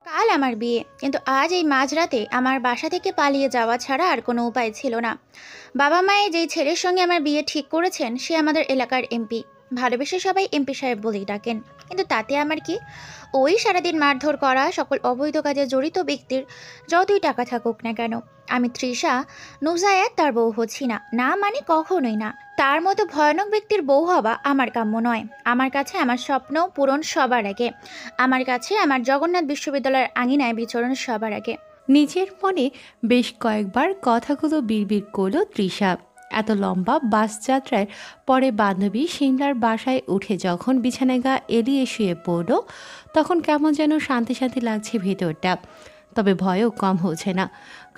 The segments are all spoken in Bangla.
কাল আমার বিয়ে, কিন্তু আজ এই মাঝরাতে আমার বাসা থেকে পালিয়ে যাওয়া ছাড়া আর কোনো উপায় ছিল না। বাবা মায়ে যেই ছেলের সঙ্গে আমার বিয়ে ঠিক করেছেন সে আমাদের এলাকার এমপি। ভালোবেসে সবাই এমপি সাহেব বলেই ডাকেন। কিন্তু তাতে আমার কি? ওই সারাদিন মারধর করা সকল অবৈধ কাজে জড়িত ব্যক্তির যতই টাকা থাকুক না কেন, আমি তৃষা নুজায়াত তার বউ হচ্ছি না, না মানে কখনোই না। তার মতো ভয়ানক ব্যক্তির বউ হওয়া আমার কাম্য নয়। আমার কাছে আমার স্বপ্ন পূরণ সবার আগে। আমার কাছে আমার জগন্নাথ বিশ্ববিদ্যালয়ের আঙিনায় বিচরণ সবার আগে। নিজের মনে বেশ কয়েকবার কথাগুলো বিড়বিড় করল তৃষা। এত লম্বা বাস যাত্রার পরে বান্ধবী সিমলার বাসায় উঠে যখন বিছানায় গা এলিয়ে শুয়ে পড়ল, তখন কেমন যেন শান্তি শান্তি লাগছে ভেতরটা। তবে ভয়ও কম হচ্ছে না,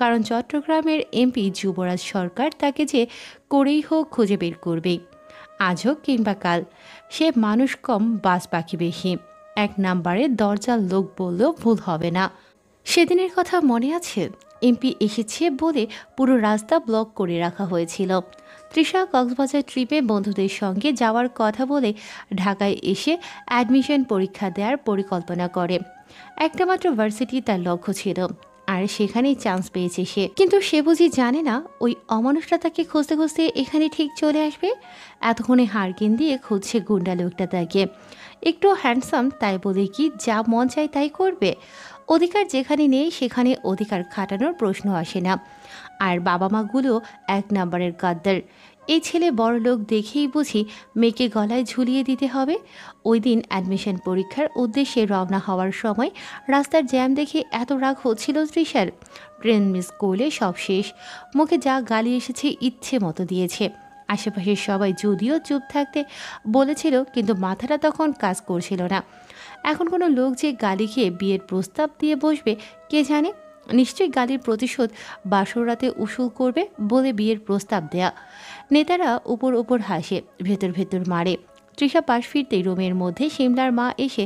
কারণ চট্টগ্রামের এমপি যুবরাজ সরকার তাকে যে করেই হোক খুঁজে বের করবেই। আজ হোক কিংবা কাল, সে মানুষ কম বাস পাখি বেশি, এক নাম্বারে দরজার লোক বললেও ভুল হবে না। সেদিনের কথা মনে আছে? এমপি এসেছে বলে পুরো রাস্তা ব্লক করে রাখা হয়েছিল। তৃষা কক্সবাজার ট্রিপে বন্ধুদের সঙ্গে যাওয়ার কথা বলে ঢাকায় এসে অ্যাডমিশন পরীক্ষা দেওয়ার পরিকল্পনা করে। একটা মাত্র ভার্সিটি তার লক্ষ্য ছিল, আর সেখানেই চান্স পেয়েছে সে। কিন্তু সে বুঝি জানে না ওই অমানুষটা তাকে খুঁজতে খুঁজতে এখানে ঠিক চলে আসবে। এতক্ষণে হারকিন দিয়ে খুঁজছে গুন্ডা লোকটা তাকে। একটু হ্যান্ডসাম তাই বলে কি যা মন চায় তাই করবে? অধিকার যেখানে নেই সেখানে অধিকার খাটানোর প্রশ্ন আসে না। আর বাবা মাগুলো এক নাম্বারের গাদ্দার। এই ছেলে বড় লোক দেখেই বুঝি মেয়েকে গলায় ঝুলিয়ে দিতে হবে। ওই দিন অ্যাডমিশন পরীক্ষার উদ্দেশ্যে রওনা হওয়ার সময় রাস্তার জ্যাম দেখে এত রাগ হচ্ছিল তৃষার। ট্রেন মিস করলে সব শেষ। মুখে যা গালি এসেছে ইচ্ছে মতো দিয়েছে। আশেপাশের সবাই যদিও চুপ থাকতে বলেছিল, কিন্তু মাথাটা তখন কাজ করছিল না। এখন কোনো লোক যে গালি খেয়ে বিয়ের প্রস্তাব দিয়ে বসবে কে জানে। নিশ্চয়ই গালির প্রতিশোধ বাসর রাতে উসুল করবে বলে বিয়ের প্রস্তাব দেয়া। নেতারা উপর উপর হাসে, ভেতর ভেতর মারে। তৃষা পাশ ফিরতেই রুমের মধ্যে সিমলার মা এসে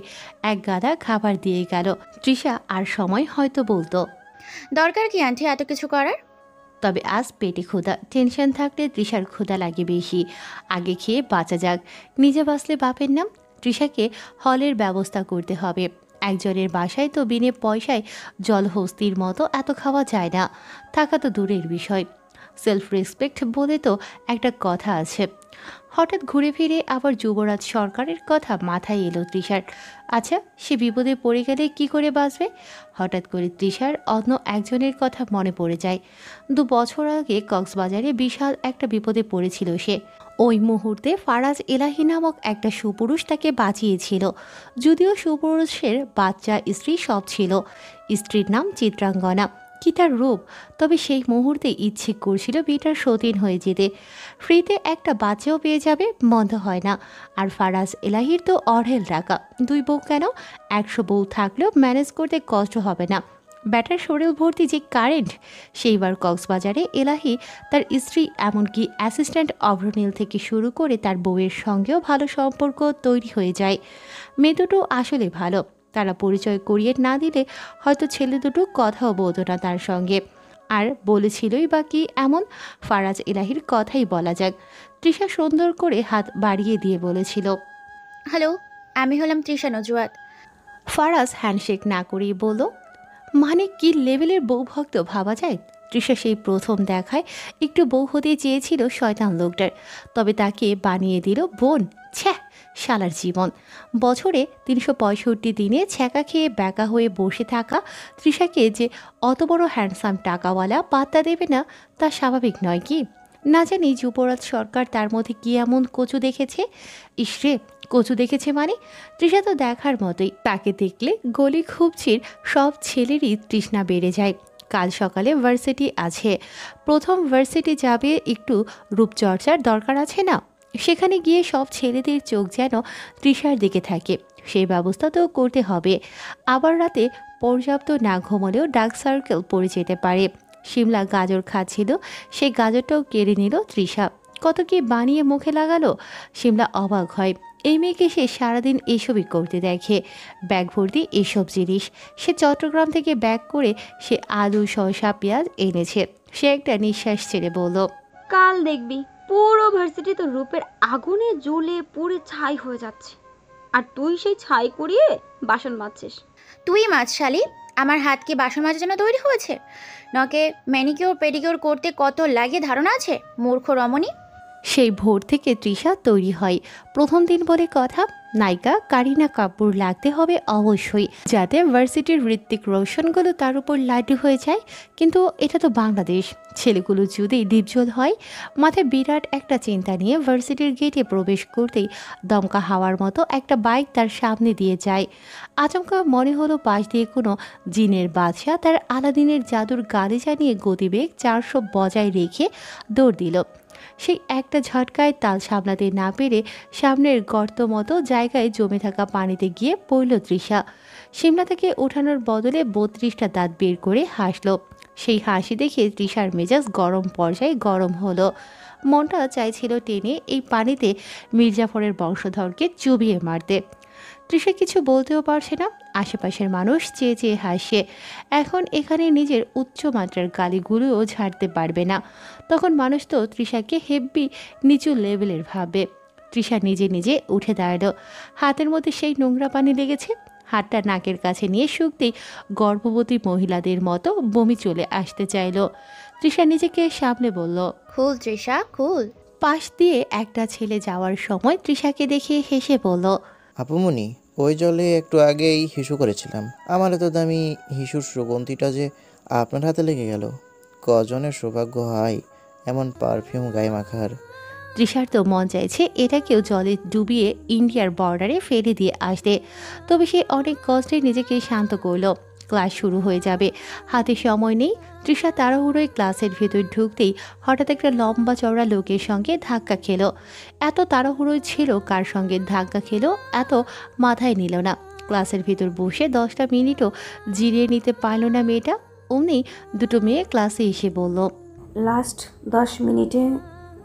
এক গাদা খাবার দিয়ে গেল। তৃষা আর সময় হয়তো বলতো, দরকার কি আন্টি এত কিছু করার? তবে আজ পেটে ক্ষুধা। টেনশন থাকলে তৃষার ক্ষুধা লাগে বেশি। আগে খেয়ে বাঁচা যাক, নিজে বাঁচলে বাপের নাম। তৃষাকে হলের ব্যবস্থা করতে হবে। একজনের বাসায় তো বিনে পয়সায় জলহস্তির মতো এত খাওয়া যায় না। থাকা তো দূরের বিষয়, সেলফ রেসপেক্ট বলে তো একটা কথা আছে। হঠাৎ ঘুরে ফিরে আবার যুবরাজ সরকারের কথা মাথায় এলো তৃষার। আচ্ছা, সে বিপদে পড়ে গেলে কি করে বাঁচবে? হঠাৎ করে তৃষার অন্য একজনের কথা মনে পড়ে যায়। 2 বছর আগে কক্সবাজারে বিশাল একটা বিপদে পড়েছিল সে। ওই মুহূর্তে ফারাজ এলাহি নামক একটা সুপুরুষ তাকে বাঁচিয়েছিল। যদিও সুপুরুষের বাচ্চা স্ত্রী সব ছিল। স্ত্রীর নাম চিত্রাঙ্গনা। কি তার রূপ! তবে সেই মুহূর্তে ইচ্ছে করছিল বিয়েটার সতীন হয়ে যেতে। ফ্রিতে একটা বাচ্চাও পেয়ে যাবে, মন্দ হয় না। আর ফারাজ এলাহির তো অঢেল টাকা, 2 বউ কেন 100 বউ থাকলেও ম্যানেজ করতে কষ্ট হবে না। ব্যাটার শরীর ভর্তি যে কারেন্ট। সেইবার কক্সবাজারে এলাহি, তার স্ত্রী, এমনকি অ্যাসিস্ট্যান্ট অভ্রনীল থেকে শুরু করে তার বউয়ের সঙ্গেও ভালো সম্পর্ক তৈরি হয়ে যায়। মেয়ে দুটো আসলে ভালো। তারা পরিচয় করিয়ে না দিলে হয়তো ছেলে দুটো কথাও বলতো না তার সঙ্গে। আর বলেছিলই বা কি এমন? ফারাজ এলাহির কথাই বলা যাক। তৃষা সুন্দর করে হাত বাড়িয়ে দিয়ে বলেছিল, হ্যালো, আমি হলাম তৃষা নজুয়াত। ফারাজ হ্যান্ডশেক না করেই বলল, মানে কি লেভেলের বউ ভক্ত ভাবা যায়! তৃষা সেই প্রথম দেখায় একটু বউ হতে চেয়েছিল শয়তান লোকটার, তবে তাকে বানিয়ে দিল বোন। ছ্যাঃ, শালার জীবন! বছরে 365 দিনে ছ্যাঁকা খেয়ে ব্যাকা হয়ে বসে থাকা তৃষাকে যে অত বড় হ্যান্ডসাম টাকাওয়ালা পাত্তা দেবে না, তা স্বাভাবিক নয় কি? না জানি যুবরাজ সরকার তার মধ্যে কি এমন কচু দেখেছে। ইসরে, কচু দেখেছে মানে? তৃষা তো দেখার মতোই। তাকে দেখলে গলি খুবচির সব ছেলেরই তৃষ্ণা বেড়ে যায়। কাল সকালে ভার্সিটি আছে। প্রথম ভার্সিটি যাবে, একটু রূপচর্চার দরকার আছে না? সেখানে গিয়ে সব ছেলেদের চোখ যেন তৃষার দিকে থাকে, সেই ব্যবস্থা তো করতে হবে। আবার রাতে পর্যাপ্ত না ঘুমলেও ডার্ক সার্কেল পড়ে যেতে পারে। শিমলা গাজর খাচ্ছিল, সেই গাজরটাও কেড়ে নিল তৃষা। কত কি বানিয়ে মুখে লাগালো। শিমলা অবাক হয়, এই মেয়েকে সে সারাদিন এসবই করতে দেখে। ব্যাগ ভর্তি এসব জিনিস সে চট্টগ্রাম থেকে ব্যাগ করে সে আলু, শসা, পেঁয়াজ এনেছে। সে একটা নিঃশ্বাস ছেড়ে বলল, কাল দেখবি পুরো ভার্সিটি তো রূপের আগুনে জ্বলে পুড়ে ছাই হয়ে যাচ্ছে। আর তুই সেই ছাই কুড়িয়ে বাসন মাজছিস। তুই মাছ শালি, আমার হাত কি বাসন মাজার জন্য তৈরি হয়েছে? নকে ম্যানিকিওর পেডিকিওর করতে কত লাগে ধারণা আছে, মূর্খ রমণী। সেই ভোর থেকে তৃষা তৈরি হয়। প্রথম দিন বলে কথা, নায়িকা কারিনা কাপুর লাগতে হবে অবশ্যই, যাতে ভার্সিটির ঋত্বিক রোশনগুলো তার উপর লাড্ডু হয়ে যায়। কিন্তু এটা তো বাংলাদেশ, ছেলেগুলো যদি ডিপজল হয়। মাথায় বিরাট একটা চিন্তা নিয়ে ভার্সিটির গেটে প্রবেশ করতেই দমকা হাওয়ার মতো একটা বাইক তার সামনে দিয়ে যায়। আচমকা মনে হলো পাশ দিয়ে কোনো জিনের বাদশা তার আলাদিনের জাদুর গাড়ি চালিয়ে গতিবেগ 400 বজায় রেখে দৌড় দিল। সেই একটা ঝটকায় তাল সামলাতে না পেরে সামনের গর্ত মতো জায়গায় জমে থাকা পানিতে গিয়ে পড়ল তৃষা। সিমলা থেকে ওঠানোর বদলে 32টা দাঁত বের করে হাসলো। সেই হাসি দেখে তৃষার মেজাজ গরম পর্যায়ে গরম হলো। মনটা চাইছিল টেনে এই পানিতে মির্জাফরের বংশধরকে চুবিয়ে মারতে। তৃষা কিছু বলতেও পারছে না, আশেপাশের মানুষ চেয়ে চেয়ে হাসে। এখন এখানে নিজের উচ্চমাত্রার গালিগুলোও ঝাড়তে পারবে না। তখন মানুষ তো তৃষাকে হেব্বি নিচু লেভেলের ভাবে। তৃষা নিজে নিজে উঠে দাঁড়ালো। হাতের মধ্যে সেই নোংরা পানি লেগেছে। হাতটা নাকের কাছে নিয়ে শুকতেই গর্ভবতী মহিলাদের মতো বমি চলে আসতে চাইল। তৃষা নিজেকে সামনে বলল, খুল তৃষা খুল। পাশ দিয়ে একটা ছেলে যাওয়ার সময় তৃষাকে দেখে হেসে বলল, আপুমনি, ওই জলে একটু আগেই হিসু করেছিলাম। আমার এত দামি হিসুর সুগন্ধিটা যে আপনার হাতে লেগে গেল। কজনের সৌভাগ্য হয় এমন পারফিউম গায়ে মাখার। তৃষার তো মন চাইছে এটাকেও জলে ডুবিয়ে ইন্ডিয়ার বর্ডারে ফেলে দিয়ে আসতে। তবে সে অনেক কষ্টে নিজেকে শান্ত করল। ক্লাস শুরু হয়ে যাবে, হাতে সময় নেই। তৃষা তাড়াহুড়োয় ক্লাসের ভেতর ঢুকতেই হঠাৎ একটা লম্বা চওড়া লোকের সঙ্গে ধাক্কা খেলো। এত তাড়াহুড়োয় ছিল কার সঙ্গে ধাক্কা খেলো এত মাথায় নিল না। ক্লাসের ভেতর বসে 10টা মিনিটও জিরিয়ে নিতে পারল না মেয়েটা। অমনি দুটো মেয়ে ক্লাসে এসে বলল, লাস্ট 10 মিনিটে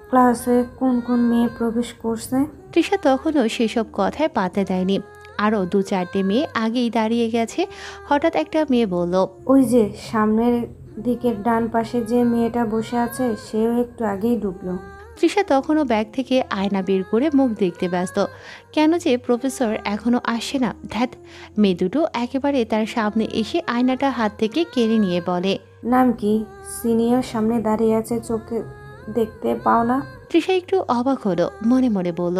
ক্লাসে কোন কোন মেয়ে প্রবেশ করছে? তৃষা তখনও সেসব কথায় পাত্তা দেয়নি। আরও 2-4টে মেয়ে আগেই দাঁড়িয়ে গেছে। হঠাৎ একটা মেয়ে বলল, ওই যে সামনের দিকের ডান পাশে যে মেয়েটা বসে আছে সেও একটু আগেই ঢুকলো। তৃষা তখনও ব্যাগ থেকে আয়না বের করে মুখ দেখতে ব্যস্ত। কেন যে প্রফেসর এখনও আসে না, ধ্যাত। মেয়ে দুটো একেবারে তার সামনে এসে আয়নাটা হাত থেকে কেড়ে নিয়ে বলে, নাম কি? সিনিয়র সামনে দাঁড়িয়ে আছে, চোখে দেখতে পাও না? তৃষা একটু অবাক হলো, মনে মনে বলল,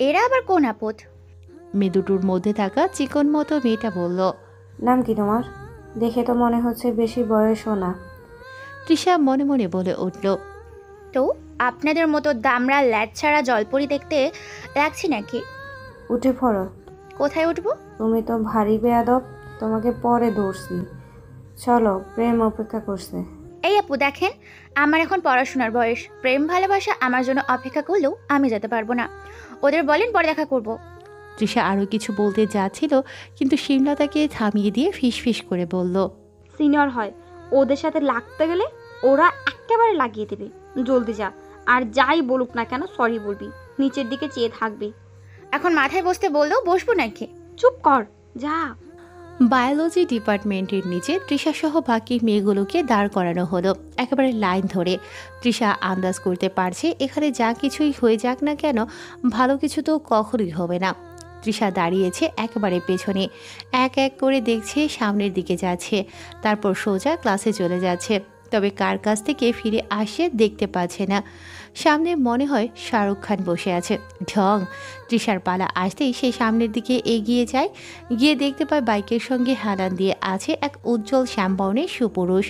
এরা আবার কোন আপদ? মেয়ে দুটোর মধ্যে থাকা চিকন মতো মেয়েটা বলল, নাম কি তোমার? দেখে তো মনে হচ্ছে বেশি বয়সও না। তৃষা মনে মনে বলে উঠল, তো আপনাদের মতো দামড়া ল্যাট ছাড়া জলপরি দেখতে লাগছি নাকি? উঠে পড়ো। কোথায় উঠবো? তুমি তো ভারী বেয়াদব, তোমাকে পরে ধরছি। চলো, প্রেম অপেক্ষা করছে। এই আপু দেখেন, আমার এখন পড়াশোনার বয়স। প্রেম ভালোবাসা আমার জন্য অপেক্ষা করলেও আমি যেতে পারবো না। ওদের বলেন পরে দেখা করব। তৃষা আরও কিছু বলতে যাচ্ছিল, কিন্তু সিমলা তাকে থামিয়ে দিয়ে ফিসফিস করে বলল, সিনিয়র হয়, ওদের সাথে লাগতে গেলে ওরা একেবারে লাগিয়ে দেবে। জলদি যা, আর যাই বলুক না কেন সরি বলবি, নিচের দিকে চেয়ে থাকবি। এখন মাথায় বসতে বললেও বসবো নাকি? চুপ কর, যা। বায়োলজি ডিপার্টমেন্টের নিচে তৃষাসহ বাকি মেয়েগুলোকে দাঁড় করানো হলো একেবারে লাইন ধরে। তৃষা আন্দাজ করতে পারছে এখানে যা কিছুই হয়ে যাক না কেন, ভালো কিছু তো কখনোই হবে না। তৃষা দাঁড়িয়েছে একেবারে পেছনে, এক এক করে দেখছে সামনের দিকে যাচ্ছে, তারপর সোজা ক্লাসে চলে যাচ্ছে। তবে কার কাছ থেকে ফিরে আসে দেখতে পাচ্ছে না। সামনে মনে হয় শাহরুখ খান বসে আছে। ঢং। তৃষার পালা আসতেই সে সামনের দিকে এগিয়ে যায়। গিয়ে দেখতে পায় বাইকের সঙ্গে হেলান দিয়ে আছে এক উজ্জ্বল শ্যামবর্ণের সুপুরুষ।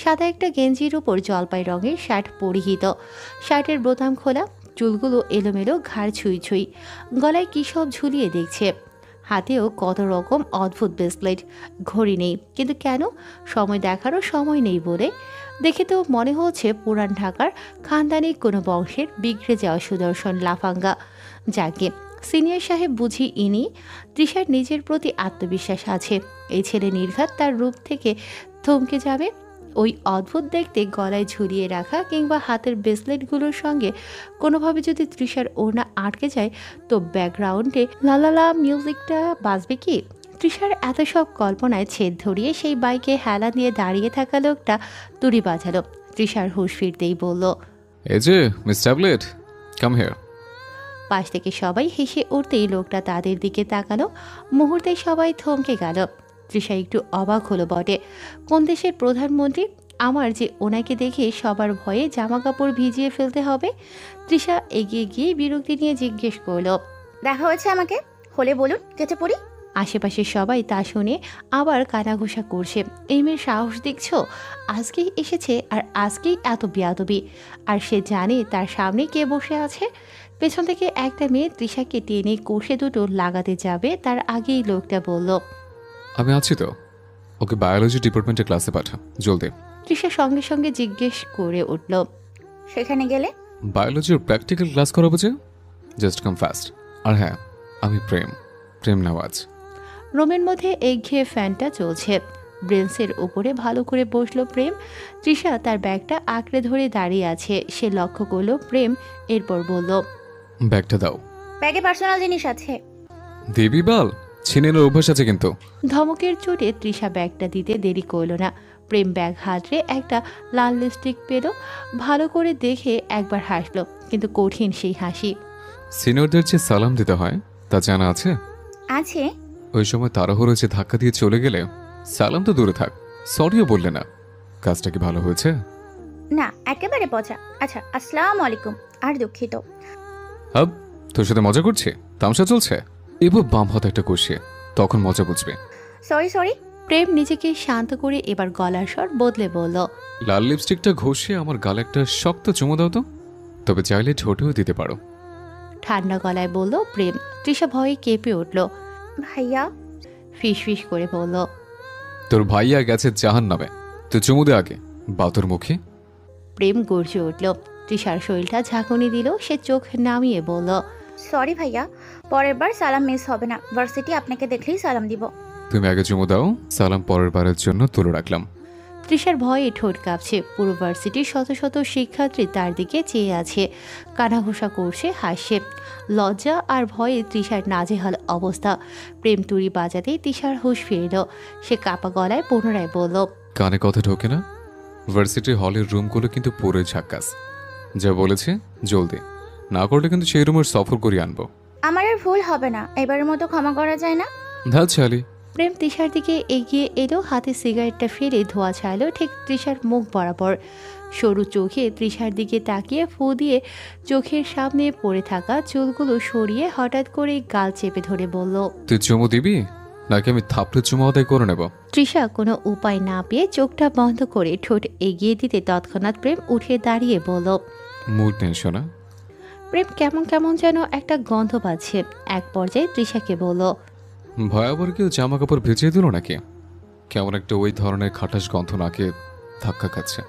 সাদা একটা গেঞ্জির উপর জলপাই রঙের শার্ট পরিহিত, শার্টের বোতাম খোলা, চুলগুলো এলোমেলো, ঘাড় ছুঁই ছুঁই, গলায় কী সব ঝুলিয়ে দেখছে। হাতেও কত রকম অদ্ভুত ব্রেসলেট। ঘড়ি নেই, কিন্তু কেন? সময় দেখারও সময় নেই বলে। দেখে তো মনে হচ্ছে পুরান ঢাকার খানদানি কোনো বংশের বিগড়ে যাওয়া সুদর্শন লাফাঙ্গা। যাকে সিনিয়র সাহেব বুঝি ইনি। তৃষার নিজের প্রতি আত্মবিশ্বাস আছে, এই ছেলে নির্ঘাত তার রূপ থেকে থমকে যাবে। ওই অদ্ভুত দেখতে গলায় ঝুলিয়ে রাখা কিংবা হাতের ব্রেসলেটগুলোর সঙ্গে কোনোভাবে যদি তৃষার ওড়না আটকে যায়, তো ব্যাকগ্রাউন্ডে লালালা মিউজিকটা বাজবে কি? তৃষার এত সব কল্পনায় ছেদ ধরিয়ে সেই বাইকে হেলা দিয়ে দাঁড়িয়ে থাকা লোকটা তুড়ি বাজালো। তৃষার হুঁশ ফিরতেই বলল, এই যে মিস ট্যাবলেট, কাম হিয়ার। পাশ থেকে সবাই হেসে উঠতেই লোকটা তাদের দিকে তাকালো। মুহূর্তে সবাই থমকে গেল। তৃষা একটু অবাক হলো বটে। কোন দেশের প্রধানমন্ত্রী? আমার যে ওনাকে দেখে সবার ভয়ে জামা কাপড় ভিজিয়ে ফেলতে হবে। তৃষা এগিয়ে গিয়ে বিরক্তি নিয়ে জিজ্ঞেস করলো, দেখা হয়েছে আমাকে? হলে বলুন, কেটে পড়ি। আশেপাশে সবাই তা শুনে আবার কানাঘুষা করছে। এই মেয়ের সাহস দেখছো? আজকেই এসেছে আর আজকেই এত বেয়াদবি। আর সে জানে তার সামনে কে বসে আছে। পেছন থেকে একটা মেয়ে তৃষাকে টেনে কষে দুটো লাগাতে যাবে তার আগেই লোকটা বলল, আমি আছি তো, ওকে বায়োলজি ডিপার্টমেন্টে ক্লাসে পাঠা জলদি। তৃষা সঙ্গে সঙ্গে জিজ্ঞেস করে উঠল, সেখানে গেলে? বায়োলজির প্র্যাকটিক্যাল ক্লাস করাবো যে, জাস্ট কাম ফাস্ট। আর হ্যাঁ, আমি প্রেম নওয়াজ। রুমের মধ্যে একঘেয়ে ফ্যানটা চলছে। ব্রেঞ্চের উপরে ভালো করে বসলো প্রেম। তৃষা তার ব্যাগটা আঁকড়ে ধরে দাঁড়িয়ে আছে। সে লক্ষ্য করলো প্রেম, এরপর বলল, ব্যাগটা দাও। ব্যাগে পার্সোনাল জিনিস আছে। দেবী বাল, ছিনে নেওয়ার অভ্যাস আছে কিন্তু। ধমকের চোটে তৃষা ব্যাগটা দিতে দেরি করল না। প্রেম ব্যাগ হাতড়ে একটা লাল লিপস্টিক পেল। ভালো করে দেখে একবার হাসলো, কিন্তু কঠিন সেই হাসি। সিনিয়রদের যে সালাম দিতে হয় তা জানা আছে? আছে। ওই সময় তাড়াহুড়ো যে ধাক্কা দিয়ে চলে গেলে সালাম তো দূরে থাক, সরিও বললে না। কাজটা কি ভালো হয়েছে? না, একেবারে পচা। আচ্ছা, আসসালামু আলাইকুম। আর দুঃখিত। হাব, তোর সাথে মজা করছে, তামসা চলছে। এবার বাম হাত একটা কষিয়ে, তখন মজা বুঝবে। সরি। প্রেম নিজেকে শান্ত করে এবার গলার স্বর বদলে বলল, লাল লিপস্টিকটা ঘষে আমার গালে একটা শক্ত চুমো দাও তো, তবে চাইলে ঠোঁটেও দিতে পারো। ঠান্ডা গলায় বলল প্রেম। তৃষা ভয়ে কেঁপে উঠল। ভাইয়া। ফিস করে বলল, তোর ভাইয়া গেছে জাহান্নামে, তুই চুমু দে আগে বাতর মুখে। প্রেম গর্জে উঠল। তৃষার শরীরটা ঝাঁকুনি দিল। সে চোখ নামিয়ে বলল, সরি ভাইয়া, পরের বার সালাম মিস হবে না। ভার্সিটি আপনাকে দেখলেই সালাম দিব। তুমি আগে চুমু দাও, সালাম পরের বারের জন্য তুলে রাখলাম। তৃষার ভয়ে ঠোঁট কাঁপছে। পুরো ভার্সিটির শত শত শিক্ষার্থী তার দিকে চেয়ে আছে, কানাঘুষা করছে, হাসছে। লজ্জা আর ভয়ে তৃষার নাজেহাল অবস্থা। প্রেম তুড়ি বাজাতেই তৃষার হুঁশ ফিরল। সে কাপা গলায় পুনরায় বলল, কানে কথা ঢোকে না? ভার্সিটি হলের রুমগুলো কিন্তু পুরোই ঝাক্কাস। যা বলেছে জলদি, না করলে কিন্তু সেই রুমের সফর করিয়ে আনবো। আমার আর ভুল হবে না, এবারের মতো ক্ষমা করা যায় না? ধাল ছালি। প্রেম তৃষার দিকে এগিয়ে এলো। হাতে সিগারেটটা ফেলে ধোঁয়া ছাড়লো ঠিক তৃষার মুখ বরাবর। সরু চোখে তৃষার দিকে তাকিয়ে ফু দিয়ে চোখের সামনে পড়ে থাকা চুলগুলো সরিয়ে হঠাৎ করে গাল চেপে ধরে বলল, তুই চুমু দিবি নাকি আমি থাপড়ে চুমু আদায় করে নেব? তৃষা কোনো উপায় না পেয়ে চোখটা বন্ধ করে ঠোঁট এগিয়ে দিতে তৎক্ষণাৎ প্রেম উঠে দাঁড়িয়ে বলল, মুড নেই শোনা। প্রেম কেমন কেমন যেন একটা গন্ধ পাচ্ছে। এক পর্যায়ে তৃষাকে বলল, ভয়াবহ কেউ জামা কাপড় ভিজিয়ে দিল নাকি? কেমন একটা ওই ধরনের খাটাস গন্ধ নাকে ধাক্কা খাচ্ছে।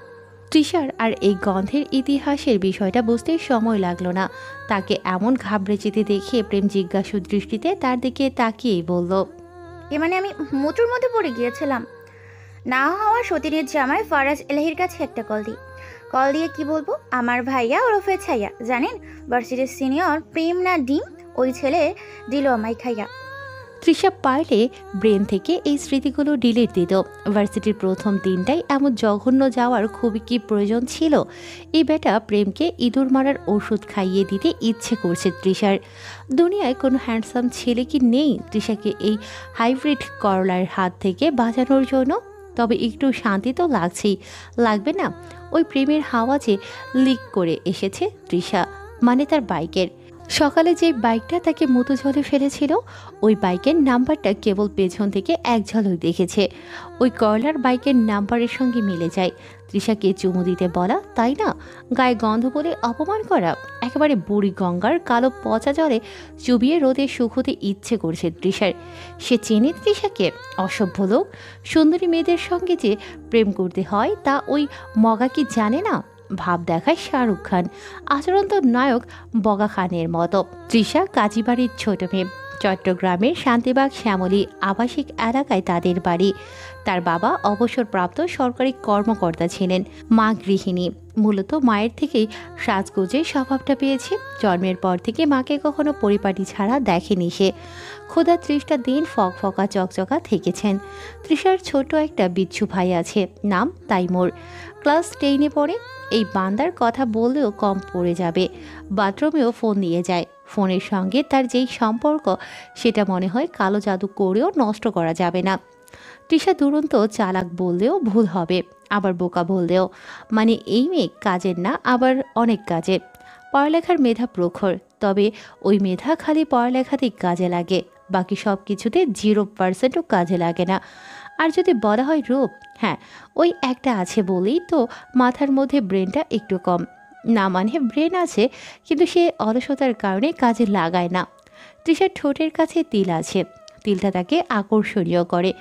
তৃষার আর এই গন্ধের ইতিহাসের বিষয়টা বুঝতে সময় লাগলো না। তাকে এমন ঘাবড়ে যেতে দেখে প্রেম জিজ্ঞাসু দৃষ্টিতে তার দিকে তাকিয়েই বলল, এ মানে আমি মুটুর মধ্যে পড়ে গিয়েছিলাম। না হওয়া সতীনের জামাই ফারাজ এলাহির কাছে একটা কল দিয়ে কি বলবো, আমার ভাইয়া ওরফে ছাইয়া, জানেন ভার্সিটির সিনিয়র প্রেম না ডিম, ওই ছেলে দিল আমায় খাইয়া। তৃষা পারলে ব্রেন থেকে এই স্মৃতিগুলো ডিলিট দিত। ভার্সিটির প্রথম দিনটাই এমন জঘন্য যাওয়ার খুবই কি প্রয়োজন ছিল? এই বেটা প্রেমকে ইঁদুর মারার ওষুধ খাইয়ে দিতে ইচ্ছে করছে তৃষার। দুনিয়ায় কোনো হ্যান্ডসাম ছেলে কি নেই তৃষাকে এই হাইব্রিড করলার হাত থেকে বাঁচানোর জন্য? তবে একটু শান্তি তো লাগছেই, লাগবে না? ওই প্রেমের হাওয়া যে লিক করে এসেছে তৃষা, মানে তার বাইকের। সকালে যে বাইকটা তাকে মতো জলে ফেলেছিল, ওই বাইকের নাম্বারটা কেবল পেছন থেকে এক ঝলক দেখেছে। ওই কয়লার বাইকের নাম্বারের সঙ্গে মিলে যায়। তৃষাকে চুমু দিতে বলা, তাই না? গায়ে গন্ধ বলে অপমান করা। একেবারে বুড়ি গঙ্গার কালো পচা জলে চুবিয়ে রোদে শুকোতে ইচ্ছে করছে তৃষার। সে চেনে তৃষাকে, অসভ্য লোক। সুন্দরী মেয়েদের সঙ্গে যে প্রেম করতে হয় তা ওই মগা কি জানে না? ভাব দেখায় শাহরুখ খান, আচরণ তো নায়ক বগা খানের মতো। তৃষা কাজীবাড়ির ছোট মেয়ে। চট্টগ্রামের শান্তিবাগ শ্যামলী আবাসিক এলাকায় তাদের বাড়ি। তার বাবা অবসরপ্রাপ্ত সরকারি কর্মকর্তা ছিলেন, মা গৃহিণী। মূলত মায়ের থেকেই সাজগোজের স্বভাবটা পেয়েছে। জন্মের পর থেকে মাকে কখনো পরিপাটি ছাড়া দেখেনি সে। ক্ষুধা 30টা দিন ফকফকা চকচকা থেকেছেন। তৃষার ছোট একটা বিচ্ছু ভাই আছে, নাম তাইমুর। ক্লাস 10-এ পড়ে। এই বান্দার কথা বললেও কম পড়ে যাবে। বাথরুমেও ফোন নিয়ে যায়। ফোনের সঙ্গে তার যেই সম্পর্ক সেটা মনে হয় কালো জাদু করেও নষ্ট করা যাবে না। তৃষা দুরন্ত চালাক বললেও ভুল হবে, আবার বোকা বললেও। মানে এই মেয়ে কাজের না, আবার অনেক কাজের। পড়ালেখার মেধা প্রখর, তবে ওই মেধা খালি পড়ালেখাতেই কাজে লাগে, বাকি সব কিছুতে 0%ও কাজে লাগে না। আর যদি বলা হয় রূপ, হ্যাঁ ওই একটা আছে বলেই তো মাথার মধ্যে ব্রেনটা একটু কম। না মানে ব্রেন আছে, কিন্তু সে অলসতার কারণে কাজে লাগায় না। তৃষার ঠোঁটের কাছে তিল আছে, তিলটা তাকে আকর্ষণীয় করে।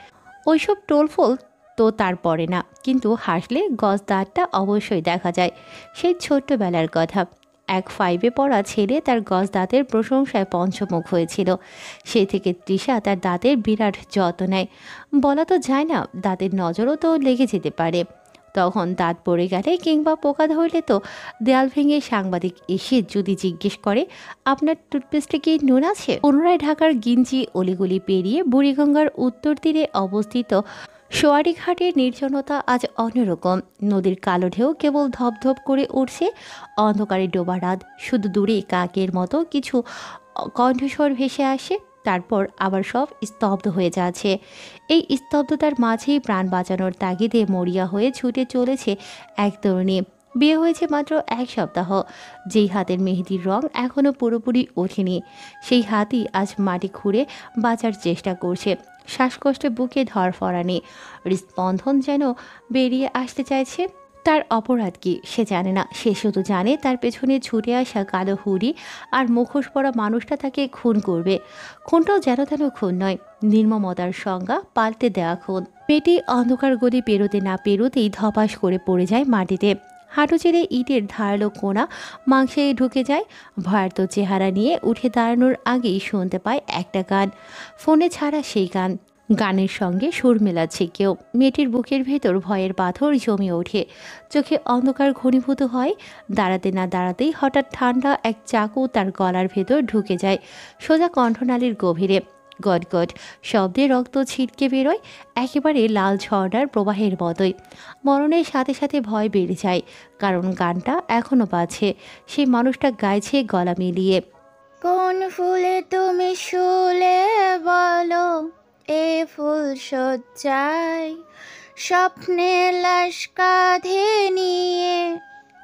ওইসব টোলফোল তো তার পড়ে না, কিন্তু হাসলে গজ দাঁতটা অবশ্যই দেখা যায়। সেই ছোট্টবেলার কথা, এক 5-এ পড়া ছেলে তার গজ দাঁতের প্রশংসায় পঞ্চমুখ হয়েছিল। সেই থেকে তৃষা তার দাঁতের বিরাট যত্ন নেয়। বলা তো যায় না, দাঁতের নজরও তো লেগে যেতে পারে। তখন দাঁত পড়ে গেলে কিংবা পোকা ধরলে তো দেয়াল ভেঙে সাংবাদিক এসে যদি জিজ্ঞেস করে, আপনার টুথপেস্টে কি নুন আছে? পুনরায় ঢাকার গিঞ্জি অলিগলি পেরিয়ে বুড়িগঙ্গার উত্তর তীরে অবস্থিত সোয়ারিঘাটের নির্জনতা আজ অন্যরকম। নদীর কালো ঢেউ কেবল ধপধপ করে উঠছে। অন্ধকারে ডোবা রাত, শুধু দূরে কাকের মতো কিছু কণ্ঠস্বর ভেসে আসে, তারপর আবার সব স্তব্ধ হয়ে যাচ্ছে। এই স্তব্ধতার মাঝেই প্রাণ বাঁচানোর তাগিদে মরিয়া হয়ে ছুটে চলেছে এক তরুণী। বিয়ে হয়েছে মাত্র 1 সপ্তাহ, যেই হাতের মেহেদির রং এখনও পুরোপুরি ওঠেনি, সেই হাতই আজ মাটি খুঁড়ে বাঁচার চেষ্টা করছে। শ্বাসকষ্টে বুকে ধরফরানি, হৃৎস্পন্দন যেন বেরিয়ে আসতে চাইছে। তার অপরাধ কি সে জানে না, সে শুধু জানে তার পেছনে ছুটে আসা কালো হুডি আর মুখোশ পরা মানুষটা তাকে খুন করবে। খুনটাও যেন তেন খুন নয়, নির্মমতার সংজ্ঞা পাল্টে দেওয়া খুন। মেয়েটি অন্ধকার গলি পেরোতে না পেরোতেই ধপাস করে পড়ে যায় মাটিতে। হাঁটু ছেড়ে ইটের ধারালো কোণা মাংসে ঢুকে যায়। ভয়ার্ত চেহারা নিয়ে উঠে দাঁড়ানোর আগেই শুনতে পায় একটা গান, ফোনে ছাড়া সেই গান। গানের সঙ্গে সুর মেলাচ্ছে কেউ। মেয়েটির বুকের ভেতর ভয়ের পাথর জমে ওঠে, চোখে অন্ধকার ঘনীভূত হয়। দাঁড়াতে না দাঁড়াতেই হঠাৎ ঠান্ডা এক চাকু তার গলার ভেতর ঢুকে যায়, সোজা কণ্ঠনালীর গভীরে। গটগট শব্দে রক্ত ছিটকে বেরোয়, একেবারে লাল ঝর্ণার প্রবাহের মতোই। মরণের সাথে সাথে ভয় বেড়ে যায়, কারণ গানটা এখনও বাজছে। সেই মানুষটা গাইছে গলা মিলিয়ে। কোন ফুলে তুমি শুলে বলো, এ ফুল সজ্জায় স্বপ্নে লাশ কাঁধে নিয়ে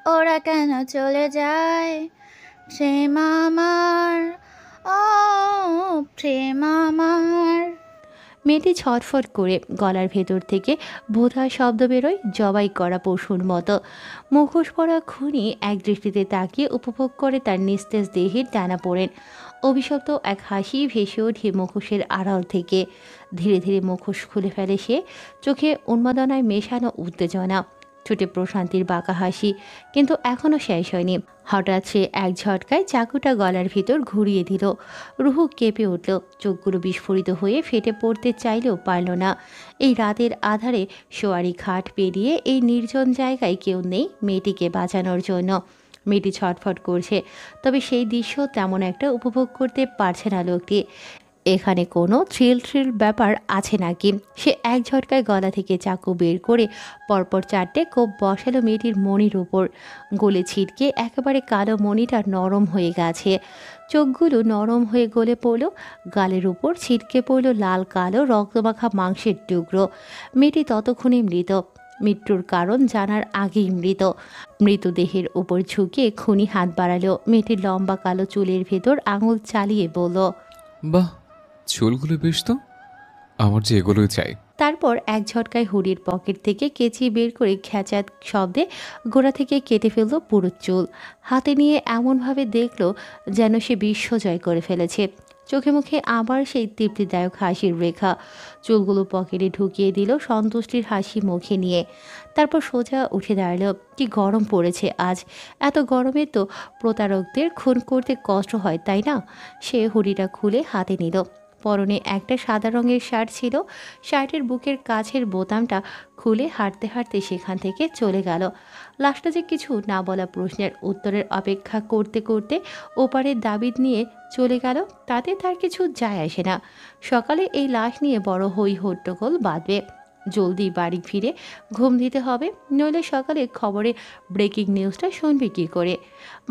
ওরা কেন চলে যায়? প্রেম আমার, ও প্রেম আমার। মেয়েটি ছটফট করে গলার ভেতর থেকে ভোঁতা শব্দ বেরোয়, জবাই করা পশুর মতো। মুখোশ পরা খুনি এক দৃষ্টিতে তাকিয়ে উপভোগ করে তার নিস্তেজ দেহের টানা পড়েন। অভিশপ্ত এক হাসি ভেসে ওঠে মুখোশের আড়াল থেকে। ধীরে ধীরে মুখোশ খুলে ফেলে সে, চোখে উন্মাদনায় মেশানো উত্তেজনা, ঠোঁটে প্রশান্তির বাঁকা হাসি। কিন্তু এখনও শেষ হয়নি। হঠাৎ সে এক ঝটকায় চাকুটা গলার ভিতর ঘুরিয়ে দিল। রুহু কেঁপে উঠল, চোখগুলো বিস্ফোরিত হয়ে ফেটে পড়তে চাইলেও পারল না। এই রাতের আধারে সোয়ারি ঘাট পেরিয়ে এই নির্জন জায়গায় কেউ নেই মেয়েটিকে বাঁচানোর জন্য। মেয়েটি ছটফট করছে, তবে সেই দৃশ্য তেমন একটা উপভোগ করতে পারছে না লোকটি। এখানে কোনো থ্রিল ব্যাপার আছে নাকি? সে এক ঝটকায় গলা থেকে চাকু বের করে পরপর 4টে কোপ বসালো মেয়েটির মনির উপর। গলে ছিটকে একেবারে কালো মনিটা নরম হয়ে গেছে। চোখগুলো নরম হয়ে গলে পড়ল, গালের উপর ছিটকে পড়ল লাল কালো রক্তমাখা মাংসের টুকরো। মেয়েটি ততক্ষণে মৃত, মৃত্যুর কারণ জানার আগেই মৃত। মৃতদেহের উপর ঝুঁকে খুনি হাত বাড়ালো। মেয়েটির লম্বা কালো চুলের ভেতর আঙুল চালিয়ে বলল, বাহ, চুলগুলো বেশ তো, আমার যে এগুলোই চাই। তারপর এক ঝটকায় হুডির পকেট থেকে কেচি বের করে খ্যাচাত শব্দে গোড়া থেকে কেটে ফেলল পুরো চুল। হাতে নিয়ে এমনভাবে দেখল যেন সে বিশ্ব জয় করে ফেলেছে। চোখে মুখে আবার সেই তৃপ্তিদায়ক হাসির রেখা। চুলগুলো পকেটে ঢুকিয়ে দিল সন্তুষ্টির হাসি মুখে নিয়ে। তারপর সোজা উঠে দাঁড়ালো। কি গরম পড়েছে আজ! এত গরমে তো প্রতারকদের খুন করতে কষ্ট হয়, তাই না? সে হুডিটা খুলে হাতে নিল। পরনে একটা সাদা রঙের শার্ট ছিল। শার্টের বুকের কাছের বোতামটা খুলে হাঁটতে হাঁটতে সেখান থেকে চলে গেল। লাশটা যে কিছু না বলা প্রশ্নের উত্তরের অপেক্ষা করতে করতে ওপারের দাবিদ নিয়ে চলে গেল, তাতে তার কিছু যায় আসে না। সকালে এই লাশ নিয়ে বড় হই হট্টগোল বাঁধবে। জলদি বাড়ি ফিরে ঘুম দিতে হবে, নইলে সকালে খবরে ব্রেকিং নিউজটা শুনবি কী করে?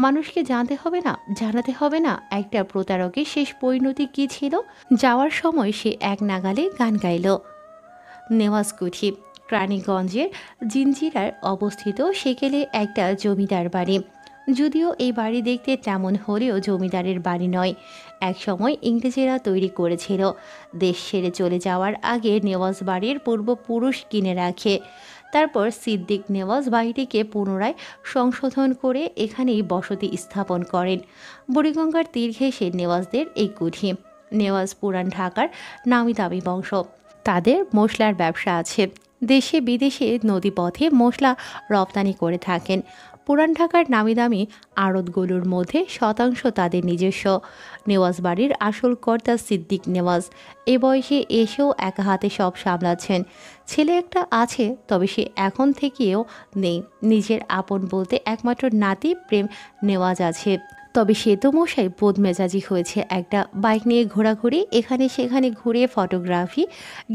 মানুষকে জানতে হবে না, জানাতে হবে না একটা প্রতারকের শেষ পরিণতি কী ছিল? যাওয়ার সময় সে এক নাগালে গান গাইল। নেওয়াজ কুঠি রানীগঞ্জের জিঞ্জিরার অবস্থিত সেকেলে একটা জমিদার বাড়ি। যদিও এই বাড়ি দেখতে তেমন হলেও জমিদারের বাড়ি নয়, একসময় ইংরেজেরা তৈরি করেছিল। দেশ ছেড়ে চলে যাওয়ার আগে নেওয়াজ বাড়ির পূর্বপুরুষ কিনে রাখে। তারপর সিদ্দিক নেওয়াজ বাড়িটিকে পুনরায় সংশোধন করে এখানেই বসতি স্থাপন করেন। বুড়িগঙ্গার তীর ঘেঁষে নেওয়াজদের এই কুঠি। নেওয়াজ পুরান ঢাকার নামি দামি বংশ। তাদের মশলার ব্যবসা আছে, দেশে বিদেশে নদীপথে মশলা রপ্তানি করে থাকেন। পুরান ঢাকার নামিদামি আড়তগুলোর মধ্যে শতাংশ তাদের নিজস্ব। নেওয়াজ বাড়ির আসল কর্তা সিদ্দিক নেওয়াজ এ বয়সে এসেও একা হাতে সব সামলাচ্ছেন। ছেলে একটা আছে, তবে সে এখন থেকেও নেই। নিজের আপন বলতে একমাত্র নাতি প্রেম নেওয়াজ আছে, তবে সে তো মশাই বদমেজাজি হয়েছে। একটা বাইক নিয়ে ঘোরাঘুরি, এখানে সেখানে ঘুরে ফটোগ্রাফি,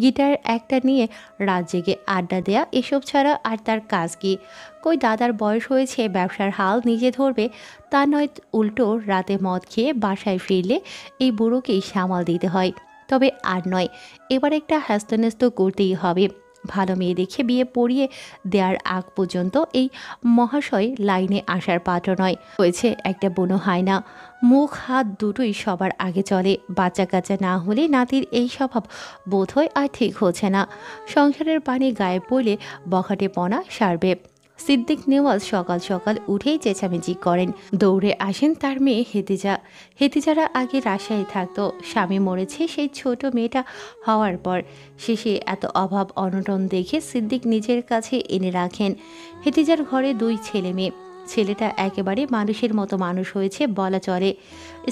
গিটার একটা নিয়ে রাত জেগে আড্ডা দেয়া, এসব ছাড়া আর তার কাজ কি? কই দাদার বয়স হয়েছে, ব্যবসার হাল নিজে ধরবে তা নয়, উল্টো রাতে মদ খেয়ে বাসায় ফিরলে এই বুড়োকেই সামাল দিতে হয়। তবে আর নয়, এবার একটা হ্যাস্তন্যস্ত করতেই হবে। ভালো মেয়ে দেখে বিয়ে পড়িয়ে দেওয়ার আগ পর্যন্ত এই মহাশয় লাইনে আসার পাত্র নয়। হয়েছে একটা বুনো হয় না, মুখ হাত দুটোই সবার আগে চলে। বাচ্চা কাচ্চা না হলে নাতির এই স্বভাব বোধ হয় আর ঠিক হচ্ছে না। সংসারের পানি গায়ে পড়লে বখাটেপনা সারবে। সিদ্দিক নেওয়াজ সকাল সকাল উঠেই চেঁচামেচি করেন। দৌড়ে আসেন তার মেয়ে হেতিজা। হেতিজারা আগে রাজশাহী থাকতো, স্বামী মরেছে সেই ছোট মেয়েটা হওয়ার পর। শেষে এত অভাব অনটন দেখে সিদ্দিক নিজের কাছে এনে রাখেন। হেতিজার ঘরে 2 ছেলে মেয়ে। ছেলেটা একেবারে মানুষের মতো মানুষ হয়েছে বলা চলে,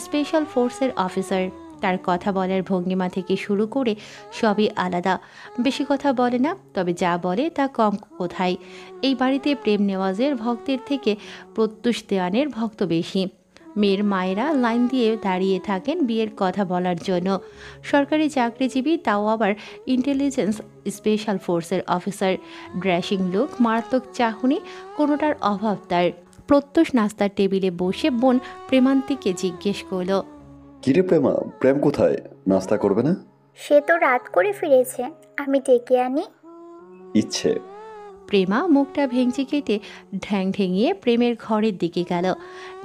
স্পেশাল ফোর্সের অফিসার। তার কথা বলার ভঙ্গিমা থেকে শুরু করে সবই আলাদা। বেশি কথা বলে না, তবে যা বলে তা কম কোথায়। এই বাড়িতে প্রেম নেওয়াজের ভক্তের থেকে প্রত্যুষ দেওয়ানের ভক্ত বেশি। মেয়ের মায়েরা লাইন দিয়ে দাঁড়িয়ে থাকেন বিয়ের কথা বলার জন্য। সরকারি চাকরিজীবী, তাও আবার ইন্টেলিজেন্স স্পেশাল ফোর্সের অফিসার। ড্রেসিং লুক, মারাত্মক চাহনি, কোনোটার অভাব তার। প্রত্যুষ নাস্তার টেবিলে বসে বোন প্রেমান্তিকে জিজ্ঞেস করল, কিরে প্রেমা, প্রেম কোথায়? নাস্তা করবে না? সে তো রাত করে ফিরেছে, আমি ডেকে আনি। ইচ্ছে। প্রেমা মুখটা ভেঙচি কেটে ঢ্যাং ঢেঙিয়ে প্রেমের ঘরের দিকে গেল।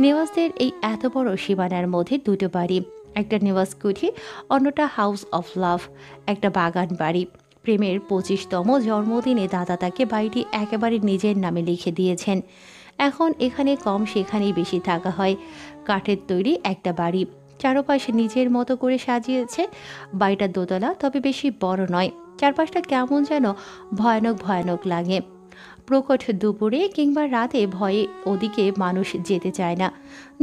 নেওয়াজদের এই এত বড় সীমানার মধ্যে 2টো বাড়ি, একটা নেওয়াজ কুঠি, অন্যটা হাউস অফ লাভ, একটা বাগান বাড়ি। প্রেমের 25তম জন্মদিনে দাদা তাকে বাড়িটি একেবারে নিজের নামে লিখে দিয়েছেন। এখন এখানে কম সেখানেই বেশি থাকা হয়। কাঠের তৈরি একটা বাড়ি, চারপাশে নিজের মতো করে সাজিয়েছে। বাড়িটা দোতলা, তবে বেশি বড় নয়। চারপাশটা কেমন যেন ভয়ানক ভয়ানক লাগে। প্রকট দুপুরে কিংবা রাতে ভয়ে ওদিকে মানুষ যেতে চায় না।